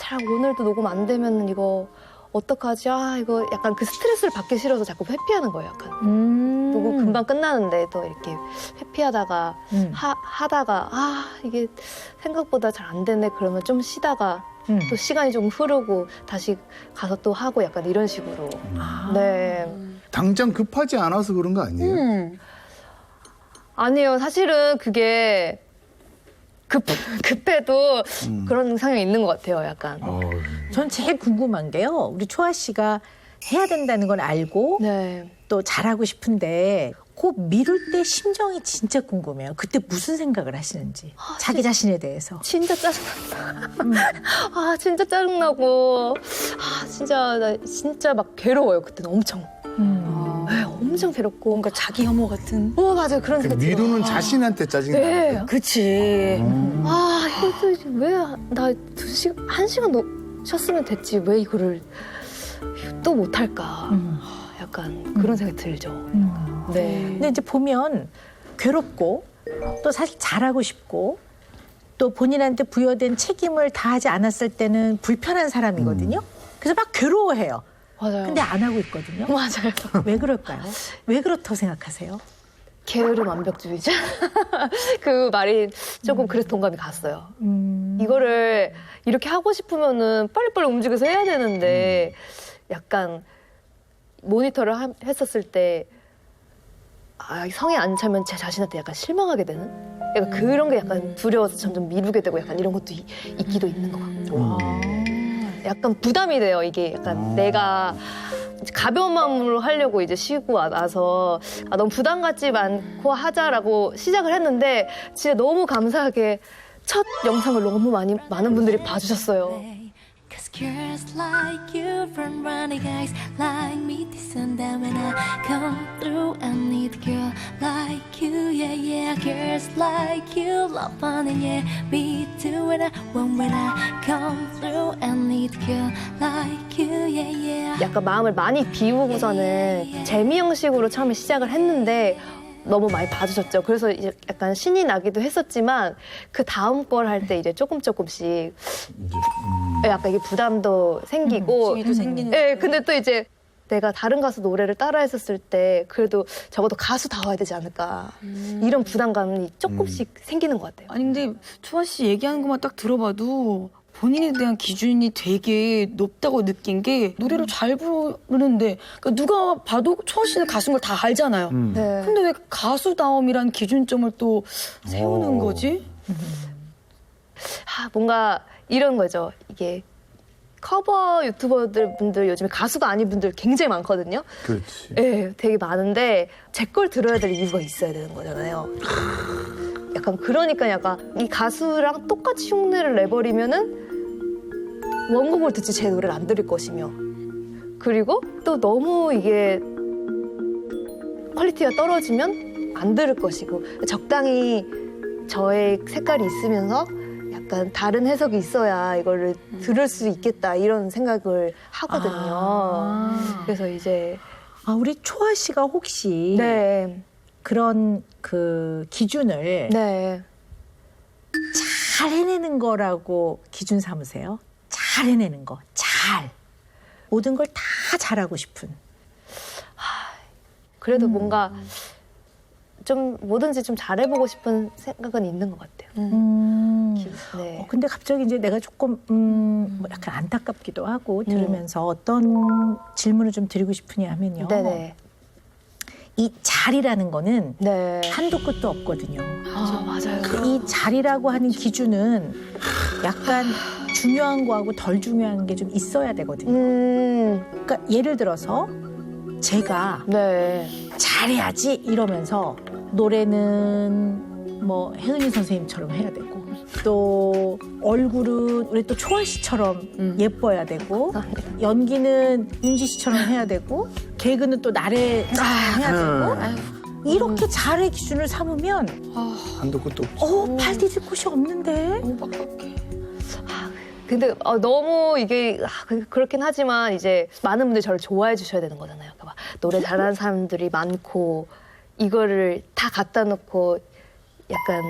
Speaker 6: 차라리 오늘도 녹음 안 되면 이거 어떡하지? 이거 약간 그 스트레스를 받기 싫어서 자꾸 회피하는 거예요. 약간 녹음 금방 끝나는데 또 이렇게 회피하다가 하다가 이게 생각보다 잘 안 되네. 그러면 좀 쉬다가 또 시간이 좀 흐르고 다시 가서 또 하고 약간 이런 식으로. 네.
Speaker 1: 당장 급하지 않아서 그런 거 아니에요?
Speaker 6: 아니에요. 사실은 그게 급해도 그런 상황이 있는 것 같아요. 약간.
Speaker 5: 전 제일 궁금한 게요. 우리 초아 씨가 해야 된다는 걸 알고
Speaker 6: 네.
Speaker 5: 또 잘하고 싶은데 그 미룰 때 심정이 진짜 궁금해요. 그때 무슨 생각을 하시는지. 자기 자신에 대해서.
Speaker 6: 진짜 짜증난다. 진짜 짜증나고. 나 진짜 막 괴로워요. 그때는 엄청. 네, 엄청 엄청 괴롭고.
Speaker 2: 뭔가 자기 혐오 같은.
Speaker 6: 맞아요. 그런 생각 들어요.
Speaker 1: 미루는 자신한테 짜증이
Speaker 6: 네.
Speaker 1: 나요.
Speaker 2: 그치.
Speaker 6: 이것도 왜나 1시간 쉬었으면 됐지. 왜 이거를 또 못할까. 약간 그런 생각이 들죠. 네.
Speaker 5: 근데 이제 보면 괴롭고 또 사실 잘하고 싶고 또 본인한테 부여된 책임을 다하지 않았을 때는 불편한 사람이거든요. 그래서 막 괴로워해요.
Speaker 6: 맞아요.
Speaker 5: 근데 안 하고 있거든요.
Speaker 6: 맞아요.
Speaker 5: 왜 그럴까요? 왜 그렇다고 생각하세요?
Speaker 6: 게으름 완벽주의자. 그 말이 조금 그래서 동감이 갔어요. 이거를 이렇게 하고 싶으면은 빨리빨리 움직여서 해야 되는데 약간 모니터를 했었을 때 성에 안 차면 제 자신한테 약간 실망하게 되는? 약간 그런 게 약간 두려워서 점점 미루게 되고 약간 이런 것도 있기도 있는 것 같고. 약간 부담이 돼요. 이게 약간 내가 가벼운 마음으로 하려고 이제 쉬고 나서 너무 부담 갖지 않고 하자라고 시작을 했는데 진짜 너무 감사하게 첫 영상을 너무 많은 분들이 봐주셨어요.
Speaker 8: Cause girls like you run running guys like me sundown when I come through I need a girl like you yeah yeah girls like you love fun and yeah me too when I come through I need a girl like you yeah yeah
Speaker 6: 약간 마음을 많이 비우고서는 재미 형식으로 처음에 시작을 했는데 너무 많이 봐주셨죠. 그래서 이제 약간 신이 나기도 했었지만 그 다음 걸 할 때 이제 조금씩 약간 이게 부담도 생기고
Speaker 2: 주의도 생기는.
Speaker 6: 네, 근데 또 이제 내가 다른 가수 노래를 따라했었을 때 그래도 적어도 가수다워야 되지 않을까 이런 부담감이 조금씩 생기는 것 같아요.
Speaker 2: 아니 근데 초아 씨 얘기하는 것만 딱 들어봐도 본인에 대한 기준이 되게 높다고 느낀 게 노래를 잘 부르는데 그러니까 누가 봐도 초아 씨는 가수인 걸 다 알잖아요.
Speaker 6: 네.
Speaker 2: 근데 왜 가수다움이란 기준점을 또 세우는 거지?
Speaker 6: 뭔가 이런 거죠. 이게 커버 유튜버들 분들 요즘에 가수가 아닌 분들 굉장히 많거든요.
Speaker 1: 그렇지.
Speaker 6: 네, 되게 많은데 제 걸 들어야 될 이유가 있어야 되는 거잖아요. 약간 그러니까 약간 이 가수랑 똑같이 흉내를 내버리면은 원곡을 듣지 제 노래를 안 들을 것이며 그리고 또 너무 이게 퀄리티가 떨어지면 안 들을 것이고 적당히 저의 색깔이 있으면서 약간 다른 해석이 있어야 이거를 들을 수 있겠다 이런 생각을 하거든요. 그래서 이제
Speaker 5: 우리 초아 씨가 혹시
Speaker 6: 네.
Speaker 5: 그런 그 기준을
Speaker 6: 네.
Speaker 5: 잘 해내는 거라고 기준 삼으세요? 잘 해내는 거, 모든 걸 다 잘하고 싶은.
Speaker 6: 그래도 뭔가 좀 뭐든지 좀 잘해보고 싶은 생각은 있는 것 같아요. 네.
Speaker 5: 근데 갑자기 이제 내가 조금 뭐 약간 안타깝기도 하고 들으면서 어떤 질문을 좀 드리고 싶으냐 하면요.
Speaker 6: 네네.
Speaker 5: 이 잘이라는 거는
Speaker 6: 네.
Speaker 5: 한도 끝도 없거든요.
Speaker 6: 맞아요.
Speaker 5: 이 잘이라고 하는 기준은 약간 중요한 거하고 덜 중요한 게 좀 있어야 되거든요. 그러니까 예를 들어서 제가
Speaker 6: 네.
Speaker 5: 잘해야지 이러면서 노래는 뭐 혜은이 선생님처럼 해야 되고 또 얼굴은 우리 또 초아 씨처럼 예뻐야 되고 연기는 윤지 씨처럼 해야 되고 개그는 또 나래 해야 되고 이렇게 잘의 기준을 삼으면
Speaker 1: 한도 끝도 없지.
Speaker 5: 팔 디딜 곳이 없는데.
Speaker 2: 너무 빡빡해.
Speaker 6: 근데 너무 이게 그렇긴 하지만 이제 많은 분들이 저를 좋아해 주셔야 되는 거잖아요. 그러니까 막 노래 잘하는 사람들이 많고 이거를 다 갖다 놓고 약간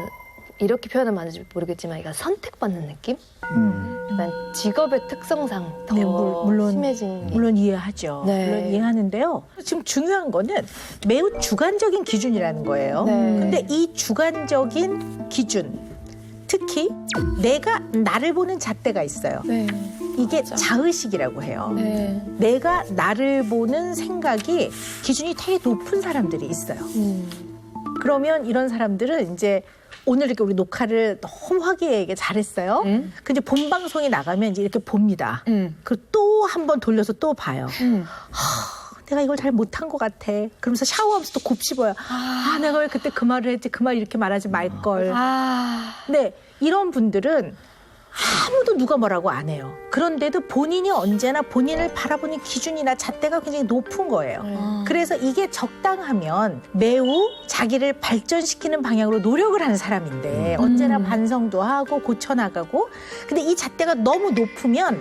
Speaker 6: 이렇게 표현하면 안 될지 모르겠지만 약간 선택받는 느낌? 약간 직업의 특성상 더
Speaker 5: 네, 물론
Speaker 6: 심해진 게.
Speaker 5: 물론 이해하죠.
Speaker 6: 네.
Speaker 5: 물론 이해하는데요. 지금 중요한 거는 매우 주관적인 기준이라는 거예요.
Speaker 6: 네.
Speaker 5: 근데 이 주관적인 기준, 특히 내가 나를 보는 잣대가 있어요.
Speaker 4: 네.
Speaker 5: 이게 자의식이라고 해요.
Speaker 4: 네.
Speaker 5: 내가 나를 보는 생각이 기준이 되게 높은 사람들이 있어요. 그러면 이런 사람들은 이제 오늘 이렇게 우리 녹화를 너무 화기애애하게 잘했어요. 근데 본 방송이 나가면 이제 이렇게 봅니다. 그리고 또 한 번 돌려서 또 봐요. 내가 이걸 잘 못한 것 같아. 그러면서 샤워하면서 또 곱씹어요. 내가 왜 그때 그 말을 했지? 그 말 이렇게 말하지 말걸. 근데 이런 분들은 아무도 누가 뭐라고 안 해요. 그런데도 본인이 언제나 본인을 바라보는 기준이나 잣대가 굉장히 높은 거예요. 그래서 이게 적당하면 매우 자기를 발전시키는 방향으로 노력을 하는 사람인데 언제나 반성도 하고 고쳐나가고, 근데 이 잣대가 너무 높으면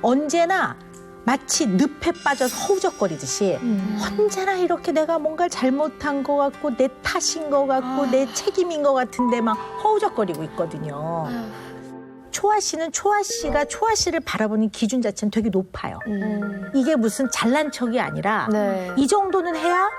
Speaker 5: 언제나 마치 늪에 빠져서 허우적거리듯이 언제나 이렇게 내가 뭔가 잘못한 것 같고 내 탓인 것 같고 내 책임인 것 같은데 막 허우적거리고 있거든요. 초아 씨는 초아 씨를 바라보는 기준 자체는 되게 높아요. 이게 무슨 잘난 척이 아니라
Speaker 6: 네.
Speaker 5: 이 정도는 해야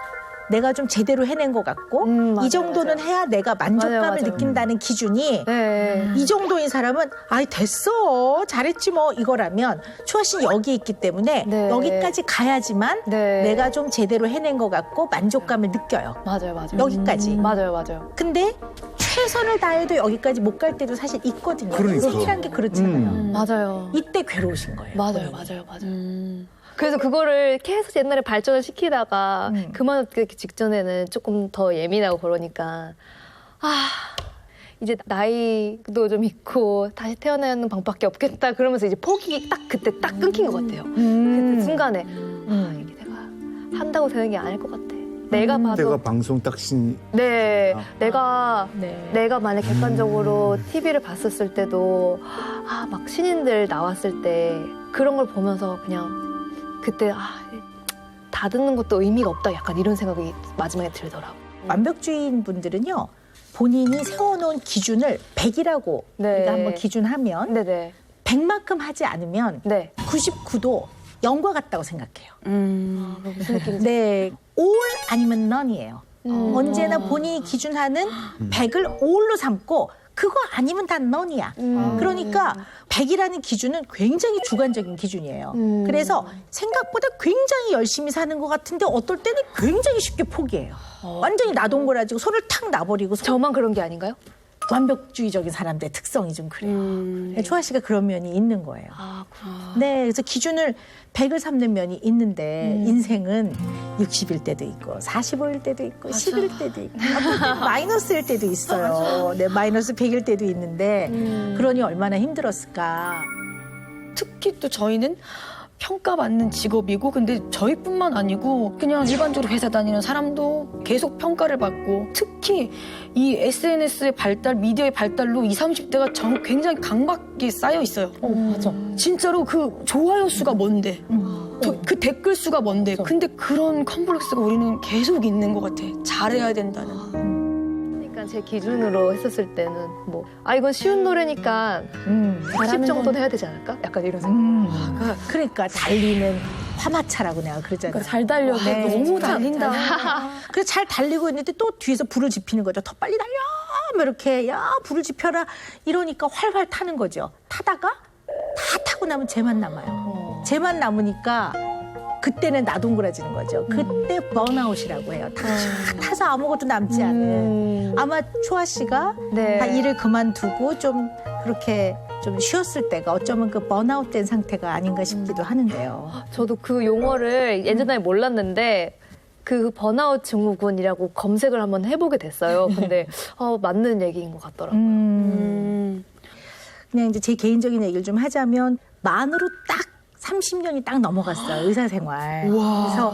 Speaker 5: 내가 좀 제대로 해낸 것 같고
Speaker 6: 맞아요,
Speaker 5: 이 정도는
Speaker 6: 맞아요.
Speaker 5: 해야 내가 만족감을
Speaker 6: 맞아요.
Speaker 5: 느낀다는 기준이
Speaker 6: 네.
Speaker 5: 이 정도인 사람은 아이 됐어 잘했지 뭐 이거라면 초아 씨는 여기 있기 때문에
Speaker 6: 네.
Speaker 5: 여기까지 가야지만
Speaker 6: 네.
Speaker 5: 내가 좀 제대로 해낸 것 같고 만족감을 느껴요.
Speaker 6: 맞아요, 맞아요.
Speaker 5: 여기까지.
Speaker 6: 맞아요, 맞아요.
Speaker 5: 근데 최선을 다해도 여기까지 못 갈 때도 사실 있거든요.
Speaker 1: 그러니까.
Speaker 5: 인생이란 게 그렇잖아요.
Speaker 6: 맞아요.
Speaker 5: 이때 괴로우신 거예요.
Speaker 6: 맞아요, 맞아요, 맞아요. 그래서 그거를 계속 옛날에 발전을 시키다가 그만두기 직전에는 조금 더 예민하고 그러니까 이제 나이도 좀 있고 다시 태어나는 방법밖에 없겠다 그러면서 이제 포기 딱 그때 딱 끊긴 것 같아요. 그때 순간에 이게 내가 한다고 되는 게 아닐 것 같아. 내가 봐도
Speaker 1: 내가 방송 딱신
Speaker 6: 네, 내가 만약
Speaker 1: 음.
Speaker 6: 객관적으로 TV를 봤었을 때도 막 신인들 나왔을 때 그런 걸 보면서 그냥 그때 다 듣는 것도 의미가 없다 약간 이런 생각이 마지막에 들더라고.
Speaker 5: 완벽주의인 분들은요. 본인이 세워놓은 기준을 100이라고
Speaker 6: 네.
Speaker 5: 우리가 한번 기준하면
Speaker 6: 네네.
Speaker 5: 100만큼 하지 않으면
Speaker 6: 네.
Speaker 5: 99도 0과 같다고 생각해요.
Speaker 6: 무슨 느낌인지.
Speaker 5: 네, all 아니면 none이에요. 언제나 본인이 기준하는 100을 all로 삼고 그거 아니면 다 none이야. 그러니까 100이라는 기준은 굉장히 주관적인 기준이에요. 그래서 생각보다 굉장히 열심히 사는 것 같은데 어떨 때는 굉장히 쉽게 포기해요. 완전히 나동거라지고 소를 탁 놔버리고
Speaker 6: 저만 그런 게 아닌가요?
Speaker 5: 완벽주의적인 사람들의 특성이 좀 그래요. 초아 씨가 그런 면이 있는 거예요. 네, 그래서 기준을 100을 삼는 면이 있는데 인생은 60일 때도 있고 45일 때도 있고 10일 때도 있고 어떨 때 마이너스일 때도 있어요. 네, 마이너스 100일 때도 있는데 그러니 얼마나 힘들었을까.
Speaker 2: 특히 또 저희는 평가받는 직업이고, 근데 저희뿐만 아니고 그냥 일반적으로 회사 다니는 사람도 계속 평가를 받고, 특히 이 SNS의 발달, 미디어의 발달로 20, 30대가 굉장히 강박이 쌓여 있어요.
Speaker 4: 맞아.
Speaker 2: 진짜로 그 좋아요 수가 뭔데, 그 댓글 수가 뭔데, 근데 그런 컴플렉스가 우리는 계속 있는 것 같아. 잘해야 된다는.
Speaker 6: 그러니까 제 기준으로 했었을 때는 이건 쉬운 노래니까 60 정도는 해야 되지 않을까? 약간 이런 생각.
Speaker 5: 그러니까 달리는 화마차라고 내가 그러잖아요.
Speaker 4: 잘 달려도
Speaker 5: 네,
Speaker 2: 너무 달린다.
Speaker 5: 그래서 잘 달리고 있는데 또 뒤에서 불을 지피는 거죠. 더 빨리 달려! 뭐 이렇게, 야, 불을 지펴라. 이러니까 활활 타는 거죠. 타다가 다 타고 나면 쟤만 남아요. 쟤만 남으니까 그때는 나동그라지는 거죠. 그때 번아웃이라고 해요. 다 타서 아무것도 남지 않은. 아마 초아 씨가
Speaker 6: 네.
Speaker 5: 다 일을 그만두고 좀 그렇게 좀 쉬었을 때가 어쩌면 그 번아웃된 상태가 아닌가 싶기도 하는데요.
Speaker 6: 저도 그 용어를 예전에 몰랐는데 그 번아웃 증후군이라고 검색을 한번 해보게 됐어요. 근데 맞는 얘기인 것 같더라고요.
Speaker 5: 그냥 이제 제 개인적인 얘기를 좀 하자면 만으로 딱 30년이 딱 넘어갔어요. 의사 생활. 그래서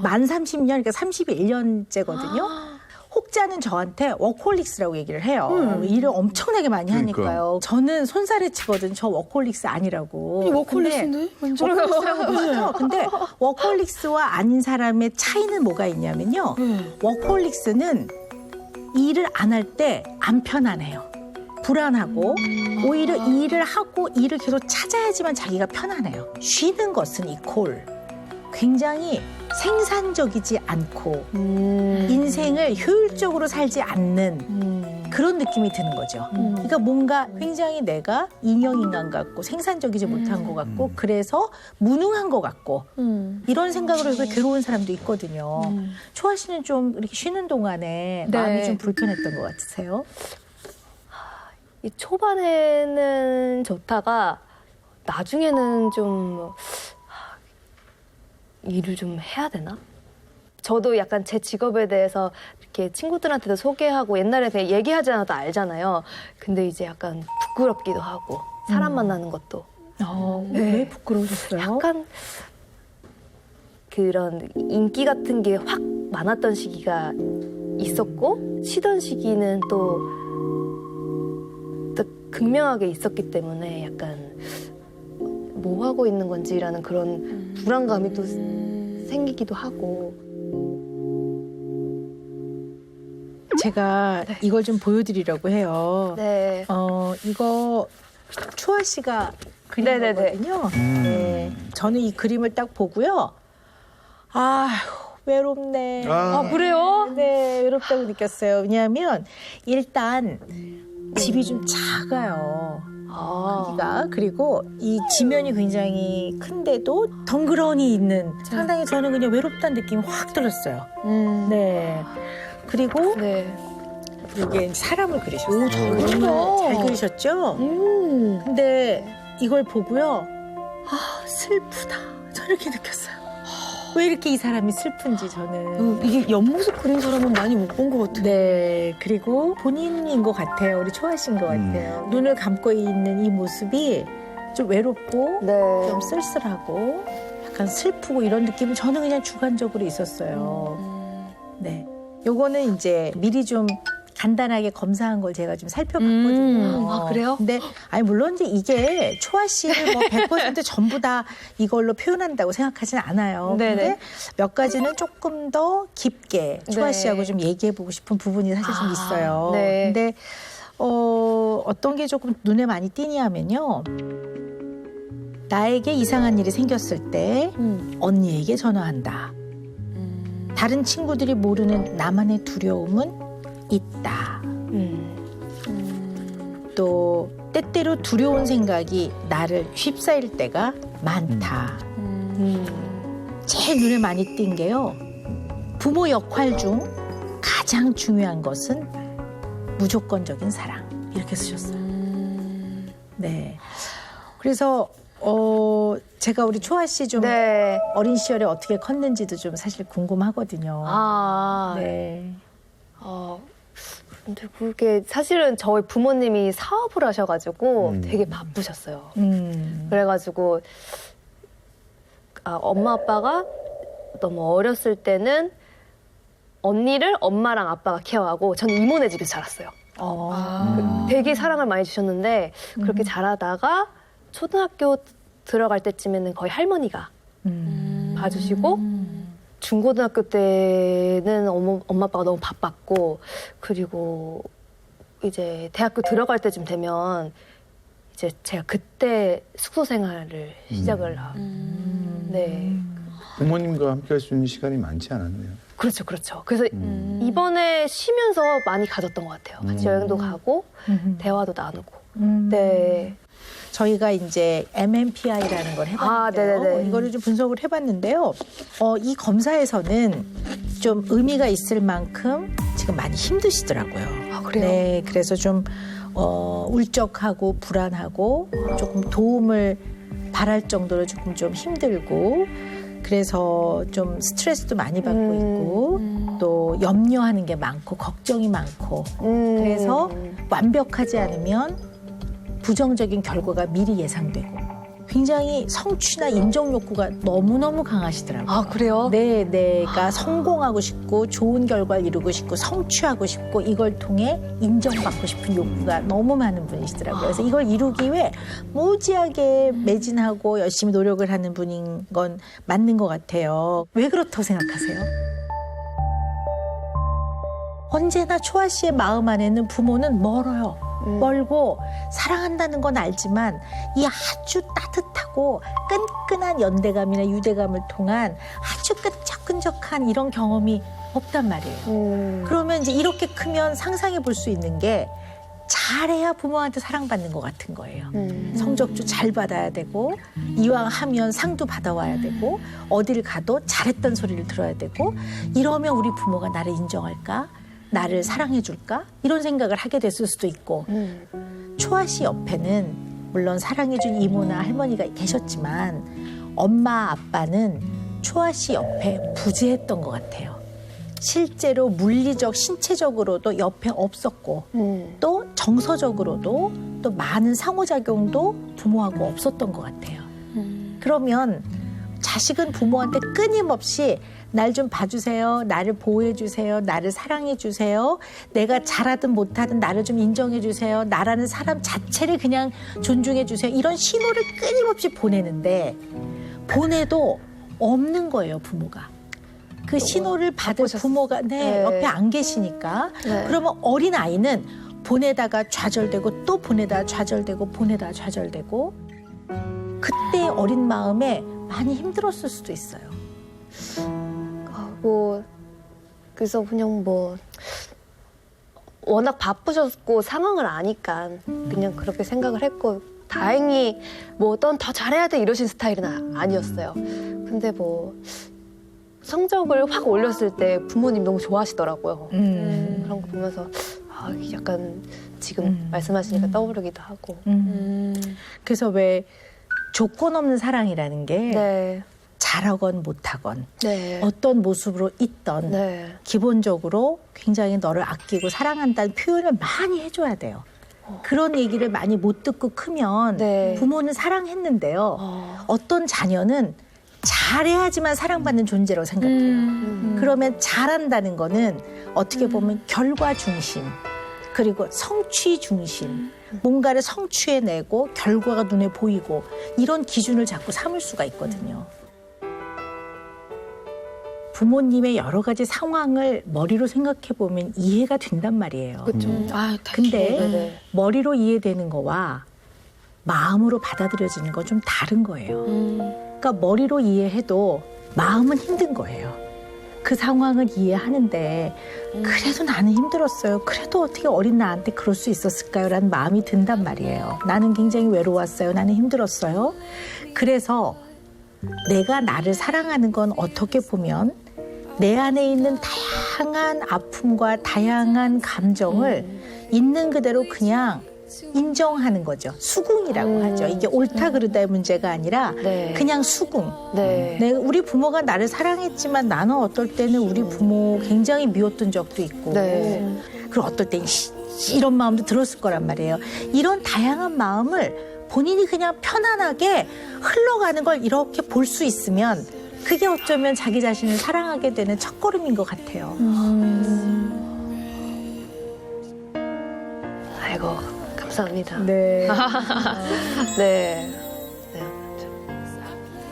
Speaker 5: 만 30년, 그러니까 31년째거든요. 혹자는 저한테 워크홀릭스라고 얘기를 해요. 일을 엄청나게 많이 하니까요. 저는 손살에 치거든. 저 워크홀릭스 아니라고.
Speaker 2: 워크홀릭스인데? 완전.
Speaker 5: 워크홀릭스라고 그러죠. 근데 워크홀릭스와 아닌 사람의 차이는 뭐가 있냐면요. 워크홀릭스는 일을 안 할 때 안 편안해요. 불안하고 오히려 일을 하고 일을 계속 찾아야지만 자기가 편안해요. 쉬는 것은 이콜 굉장히 생산적이지 않고 인생을 효율적으로 살지 않는 그런 느낌이 드는 거죠. 그러니까 뭔가 굉장히 내가 인형인간 같고 생산적이지 못한 것 같고 그래서 무능한 것 같고 이런 생각으로 해서 괴로운 사람도 있거든요. 초아 씨는 좀 이렇게 쉬는 동안에
Speaker 6: 네.
Speaker 5: 마음이 좀 불편했던 것 같으세요?
Speaker 6: 이 초반에는 좋다가 나중에는 좀 일을 좀 해야 되나? 저도 약간 제 직업에 대해서 이렇게 친구들한테도 소개하고 옛날에 그냥 얘기하지 않아도 알잖아요. 근데 이제 약간 부끄럽기도 하고 사람 만나는 것도.
Speaker 5: 왜 부끄러우셨어요?
Speaker 6: 약간 그런 인기 같은 게 확 많았던 시기가 있었고 쉬던 시기는 또 극명하게 있었기 때문에 약간 뭐 하고 있는 건지라는 그런 불안감이 또 생기기도 하고.
Speaker 5: 제가 이걸 좀 보여드리려고 해요.
Speaker 6: 네.
Speaker 5: 이거 초아 씨가 그린
Speaker 6: 네네네.
Speaker 5: 거거든요. 네. 저는 이 그림을 딱 보고요. 외롭네.
Speaker 6: 그래요?
Speaker 5: 네, 외롭다고 느꼈어요. 왜냐하면 일단 집이 좀 작아요. 크기가. 그리고 이 지면이 굉장히 큰데도 덩그러니 있는 상당히 저는 그냥 외롭다는 느낌이 확 들었어요. 네. 그리고
Speaker 6: 네.
Speaker 5: 이게 사람을 그리셨어요.
Speaker 2: 오, 잘 그린다.
Speaker 5: 잘 그리셨죠? 근데 이걸 보고요. 슬프다. 저렇게 느꼈어요. 왜 이렇게 이 사람이 슬픈지 저는.
Speaker 2: 이게 옆모습 그린 사람은 많이 못 본 것 같아요.
Speaker 5: 네. 그리고 본인인 것 같아요. 우리 초아 씨인 것 같아요. 눈을 감고 있는 이 모습이 좀 외롭고
Speaker 6: 네.
Speaker 5: 좀 쓸쓸하고 약간 슬프고 이런 느낌은 저는 그냥 주관적으로 있었어요. 네. 요거는 이제 미리 좀 간단하게 검사한 걸 제가 좀 살펴봤거든요.
Speaker 6: 그래요?
Speaker 5: 근데 물론 이제 이게 초아 씨를 뭐 100% 전부 다 이걸로 표현한다고 생각하진 않아요.
Speaker 6: 네네.
Speaker 5: 근데 몇 가지는 조금 더 깊게 초아
Speaker 6: 네.
Speaker 5: 씨하고 좀 얘기해보고 싶은 부분이 사실 좀 있어요.
Speaker 6: 네.
Speaker 5: 근데 어떤 게 조금 눈에 많이 띄냐면요. 나에게 이상한 일이 생겼을 때 언니에게 전화한다. 다른 친구들이 모르는 나만의 두려움은 있다. 또 때때로 두려운 생각이 나를 휩싸일 때가 많다. 제일 눈에 많이 띈 게요. 부모 역할 중 가장 중요한 것은 무조건적인 사랑. 이렇게 쓰셨어요. 네. 그래서 제가 우리 초아 씨 좀
Speaker 6: 네.
Speaker 5: 어린 시절에 어떻게 컸는지도 좀 사실 궁금하거든요. 네.
Speaker 6: 근데 그게 사실은 저희 부모님이 사업을 하셔가지고 되게 바쁘셨어요. 그래가지고 엄마 아빠가 너무 어렸을 때는 언니를 엄마랑 아빠가 케어하고 저는 이모네 집에서 자랐어요. 되게 사랑을 많이 주셨는데 그렇게 자라다가 초등학교 들어갈 때쯤에는 거의 할머니가 봐주시고 중고등학교 때는 엄마 아빠가 너무 바빴고 그리고 이제 대학교 들어갈 때쯤 되면 이제 제가 그때 숙소 생활을 시작을 네.
Speaker 1: 부모님과 함께 할 수 있는 시간이 많지 않았네요.
Speaker 6: 그렇죠, 그렇죠. 그래서 이번에 쉬면서 많이 가졌던 것 같아요. 같이 여행도 가고 대화도 나누고. 네.
Speaker 5: 저희가 이제 MMPI라는 걸 해봤는데요.
Speaker 6: 네네네.
Speaker 5: 이거를 좀 분석을 해봤는데요. 이 검사에서는 좀 의미가 있을 만큼 지금 많이 힘드시더라고요.
Speaker 6: 그래요?
Speaker 5: 네, 그래서 좀 울적하고 불안하고 조금 도움을 바랄 정도로 조금 좀 힘들고 그래서 좀 스트레스도 많이 받고 있고 또 염려하는 게 많고 걱정이 많고 그래서 완벽하지 않으면 부정적인 결과가 미리 예상되고 굉장히 성취나 인정 욕구가 너무너무 강하시더라고요.
Speaker 6: 그래요?
Speaker 5: 네, 내가 성공하고 싶고 좋은 결과를 이루고 싶고 성취하고 싶고 이걸 통해 인정받고 싶은 욕구가 너무 많은 분이시더라고요. 그래서 이걸 이루기 위해 무지하게 매진하고 열심히 노력을 하는 분인 건 맞는 것 같아요. 왜 그렇다고 생각하세요? 언제나 초아 씨의 마음 안에는 부모는 멀어요. 멀고 사랑한다는 건 알지만 이 아주 따뜻하고 끈끈한 연대감이나 유대감을 통한 아주 끈적끈적한 이런 경험이 없단 말이에요. 그러면 이제 이렇게 크면 상상해 볼 수 있는 게 잘해야 부모한테 사랑받는 것 같은 거예요. 성적도 잘 받아야 되고 이왕 하면 상도 받아와야 되고 어딜 가도 잘했던 소리를 들어야 되고 이러면 우리 부모가 나를 인정할까? 나를 사랑해줄까? 이런 생각을 하게 됐을 수도 있고 초아 씨 옆에는 물론 사랑해준 이모나 할머니가 계셨지만 엄마 아빠는 초아 씨 옆에 부재했던 것 같아요. 실제로 물리적, 신체적으로도 옆에 없었고 또 정서적으로도 또 많은 상호작용도 부모하고 없었던 것 같아요. 그러면 자식은 부모한테 끊임없이 날 좀 봐주세요. 나를 보호해주세요. 나를 사랑해주세요. 내가 잘하든 못하든 나를 좀 인정해주세요. 나라는 사람 자체를 그냥 존중해주세요. 이런 신호를 끊임없이 보내는데 보내도 없는 거예요, 부모가. 그 신호를 받을 부모가
Speaker 6: 네.
Speaker 5: 옆에 안 계시니까.
Speaker 6: 네.
Speaker 5: 그러면 어린 아이는 보내다가 좌절되고 또 보내다가 좌절되고 보내다가 좌절되고 그때 어린 마음에 많이 힘들었을 수도 있어요.
Speaker 6: 뭐 그래서 그냥 뭐 워낙 바쁘셨고 상황을 아니까 그냥 그렇게 생각을 했고 다행히 뭐 넌 더 잘해야 돼 이러신 스타일은 아니었어요. 근데 뭐 성적을 확 올렸을 때 부모님 너무 좋아하시더라고요. 그런 거 보면서 약간 지금 말씀하시니까 떠오르기도 하고.
Speaker 5: 그래서 왜 조건 없는 사랑이라는 게
Speaker 6: 네.
Speaker 5: 잘하건 못하건
Speaker 6: 네.
Speaker 5: 어떤 모습으로 있던
Speaker 6: 네.
Speaker 5: 기본적으로 굉장히 너를 아끼고 사랑한다는 표현을 많이 해줘야 돼요. 그런 얘기를 많이 못 듣고 크면
Speaker 6: 네.
Speaker 5: 부모는 사랑했는데요. 어떤 자녀는 잘해야지만 사랑받는 존재라고 생각해요. 그러면 잘한다는 거는 어떻게 보면 결과 중심, 그리고 성취 중심, 뭔가를 성취해내고 결과가 눈에 보이고 이런 기준을 자꾸 삼을 수가 있거든요. 부모님의 여러 가지 상황을 머리로 생각해 보면 이해가 된단 말이에요.
Speaker 6: 그렇죠.
Speaker 5: 근데
Speaker 6: 네네.
Speaker 5: 머리로 이해되는 거와 마음으로 받아들여지는 건 좀 다른 거예요. 그러니까 머리로 이해해도 마음은 힘든 거예요. 그 상황을 이해하는데 그래도 나는 힘들었어요. 그래도 어떻게 어린 나한테 그럴 수 있었을까요? 라는 마음이 든단 말이에요. 나는 굉장히 외로웠어요. 나는 힘들었어요. 그래서 내가 나를 사랑하는 건 어떻게 보면 내 안에 있는 다양한 아픔과 다양한 감정을 있는 그대로 그냥 인정하는 거죠. 수긍이라고 하죠. 이게 옳다 그르다의 문제가 아니라
Speaker 6: 네.
Speaker 5: 그냥 수긍.
Speaker 6: 네.
Speaker 5: 우리 부모가 나를 사랑했지만 나는 어떨 때는 우리 부모 굉장히 미웠던 적도 있고
Speaker 6: 네.
Speaker 5: 그리고 어떨 때는 이런 마음도 들었을 거란 말이에요. 이런 다양한 마음을 본인이 그냥 편안하게 흘러가는 걸 이렇게 볼 수 있으면 그게 어쩌면 자기 자신을 사랑하게 되는 첫걸음인 것 같아요.
Speaker 6: 아이고 감사합니다.
Speaker 5: 네.
Speaker 6: 네.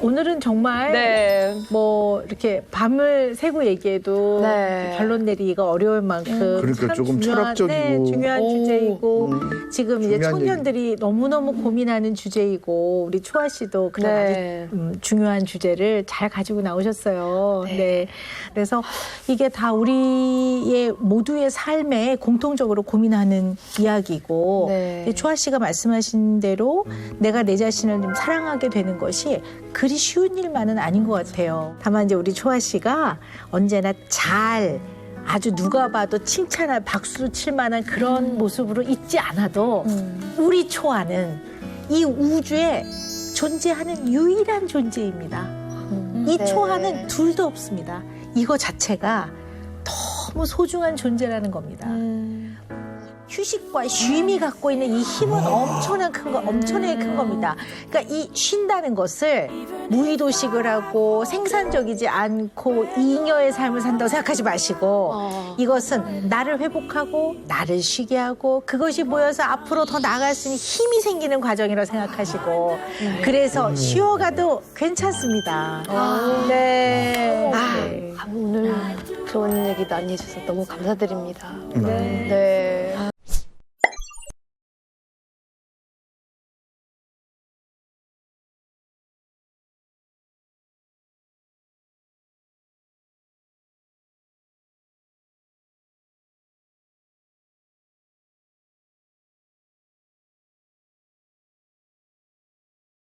Speaker 5: 오늘은 정말
Speaker 6: 네.
Speaker 5: 뭐 이렇게 밤을 새고 얘기해도
Speaker 6: 네.
Speaker 5: 결론 내리기가 어려울 만큼
Speaker 1: 그러니까
Speaker 5: 참
Speaker 1: 조금
Speaker 5: 중요한,
Speaker 1: 철학적이고.
Speaker 5: 중요한 주제이고 지금 이제
Speaker 1: 중요한
Speaker 5: 청년들이 너무너무 고민하는 주제이고 우리 초아 씨도 그런
Speaker 6: 네.
Speaker 5: 아주 중요한 주제를 잘 가지고 나오셨어요. 네. 그래서 이게 다 우리의 모두의 삶에 공통적으로 고민하는 이야기고
Speaker 6: 네.
Speaker 5: 초아 씨가 말씀하신 대로 내가 내 자신을 좀 사랑하게 되는 것이 그리 쉬운 일만은 아닌 것 같아요. 다만 이제 우리 초아 씨가 언제나 잘 아주 누가 봐도 칭찬할 박수 칠 만한 그런 모습으로 있지 않아도 우리 초아는 이 우주에 존재하는 유일한 존재입니다. 이
Speaker 6: 네.
Speaker 5: 초아는 둘도 없습니다. 이거 자체가 너무 소중한 존재라는 겁니다. 휴식과 쉼이 갖고 있는 이 힘은 엄청나게 큰 겁니다. 그러니까 이 쉰다는 것을 무의도식을 하고 생산적이지 않고 잉여의 삶을 산다고 생각하지 마시고 이것은 나를 회복하고 나를 쉬게 하고 그것이 모여서 앞으로 더 나아갈 수 있는 힘이 생기는 과정이라고 생각하시고 그래서 쉬어가도 괜찮습니다. 네.
Speaker 6: 오늘 좋은 얘기 많이 해주셔서 너무 감사드립니다. 네.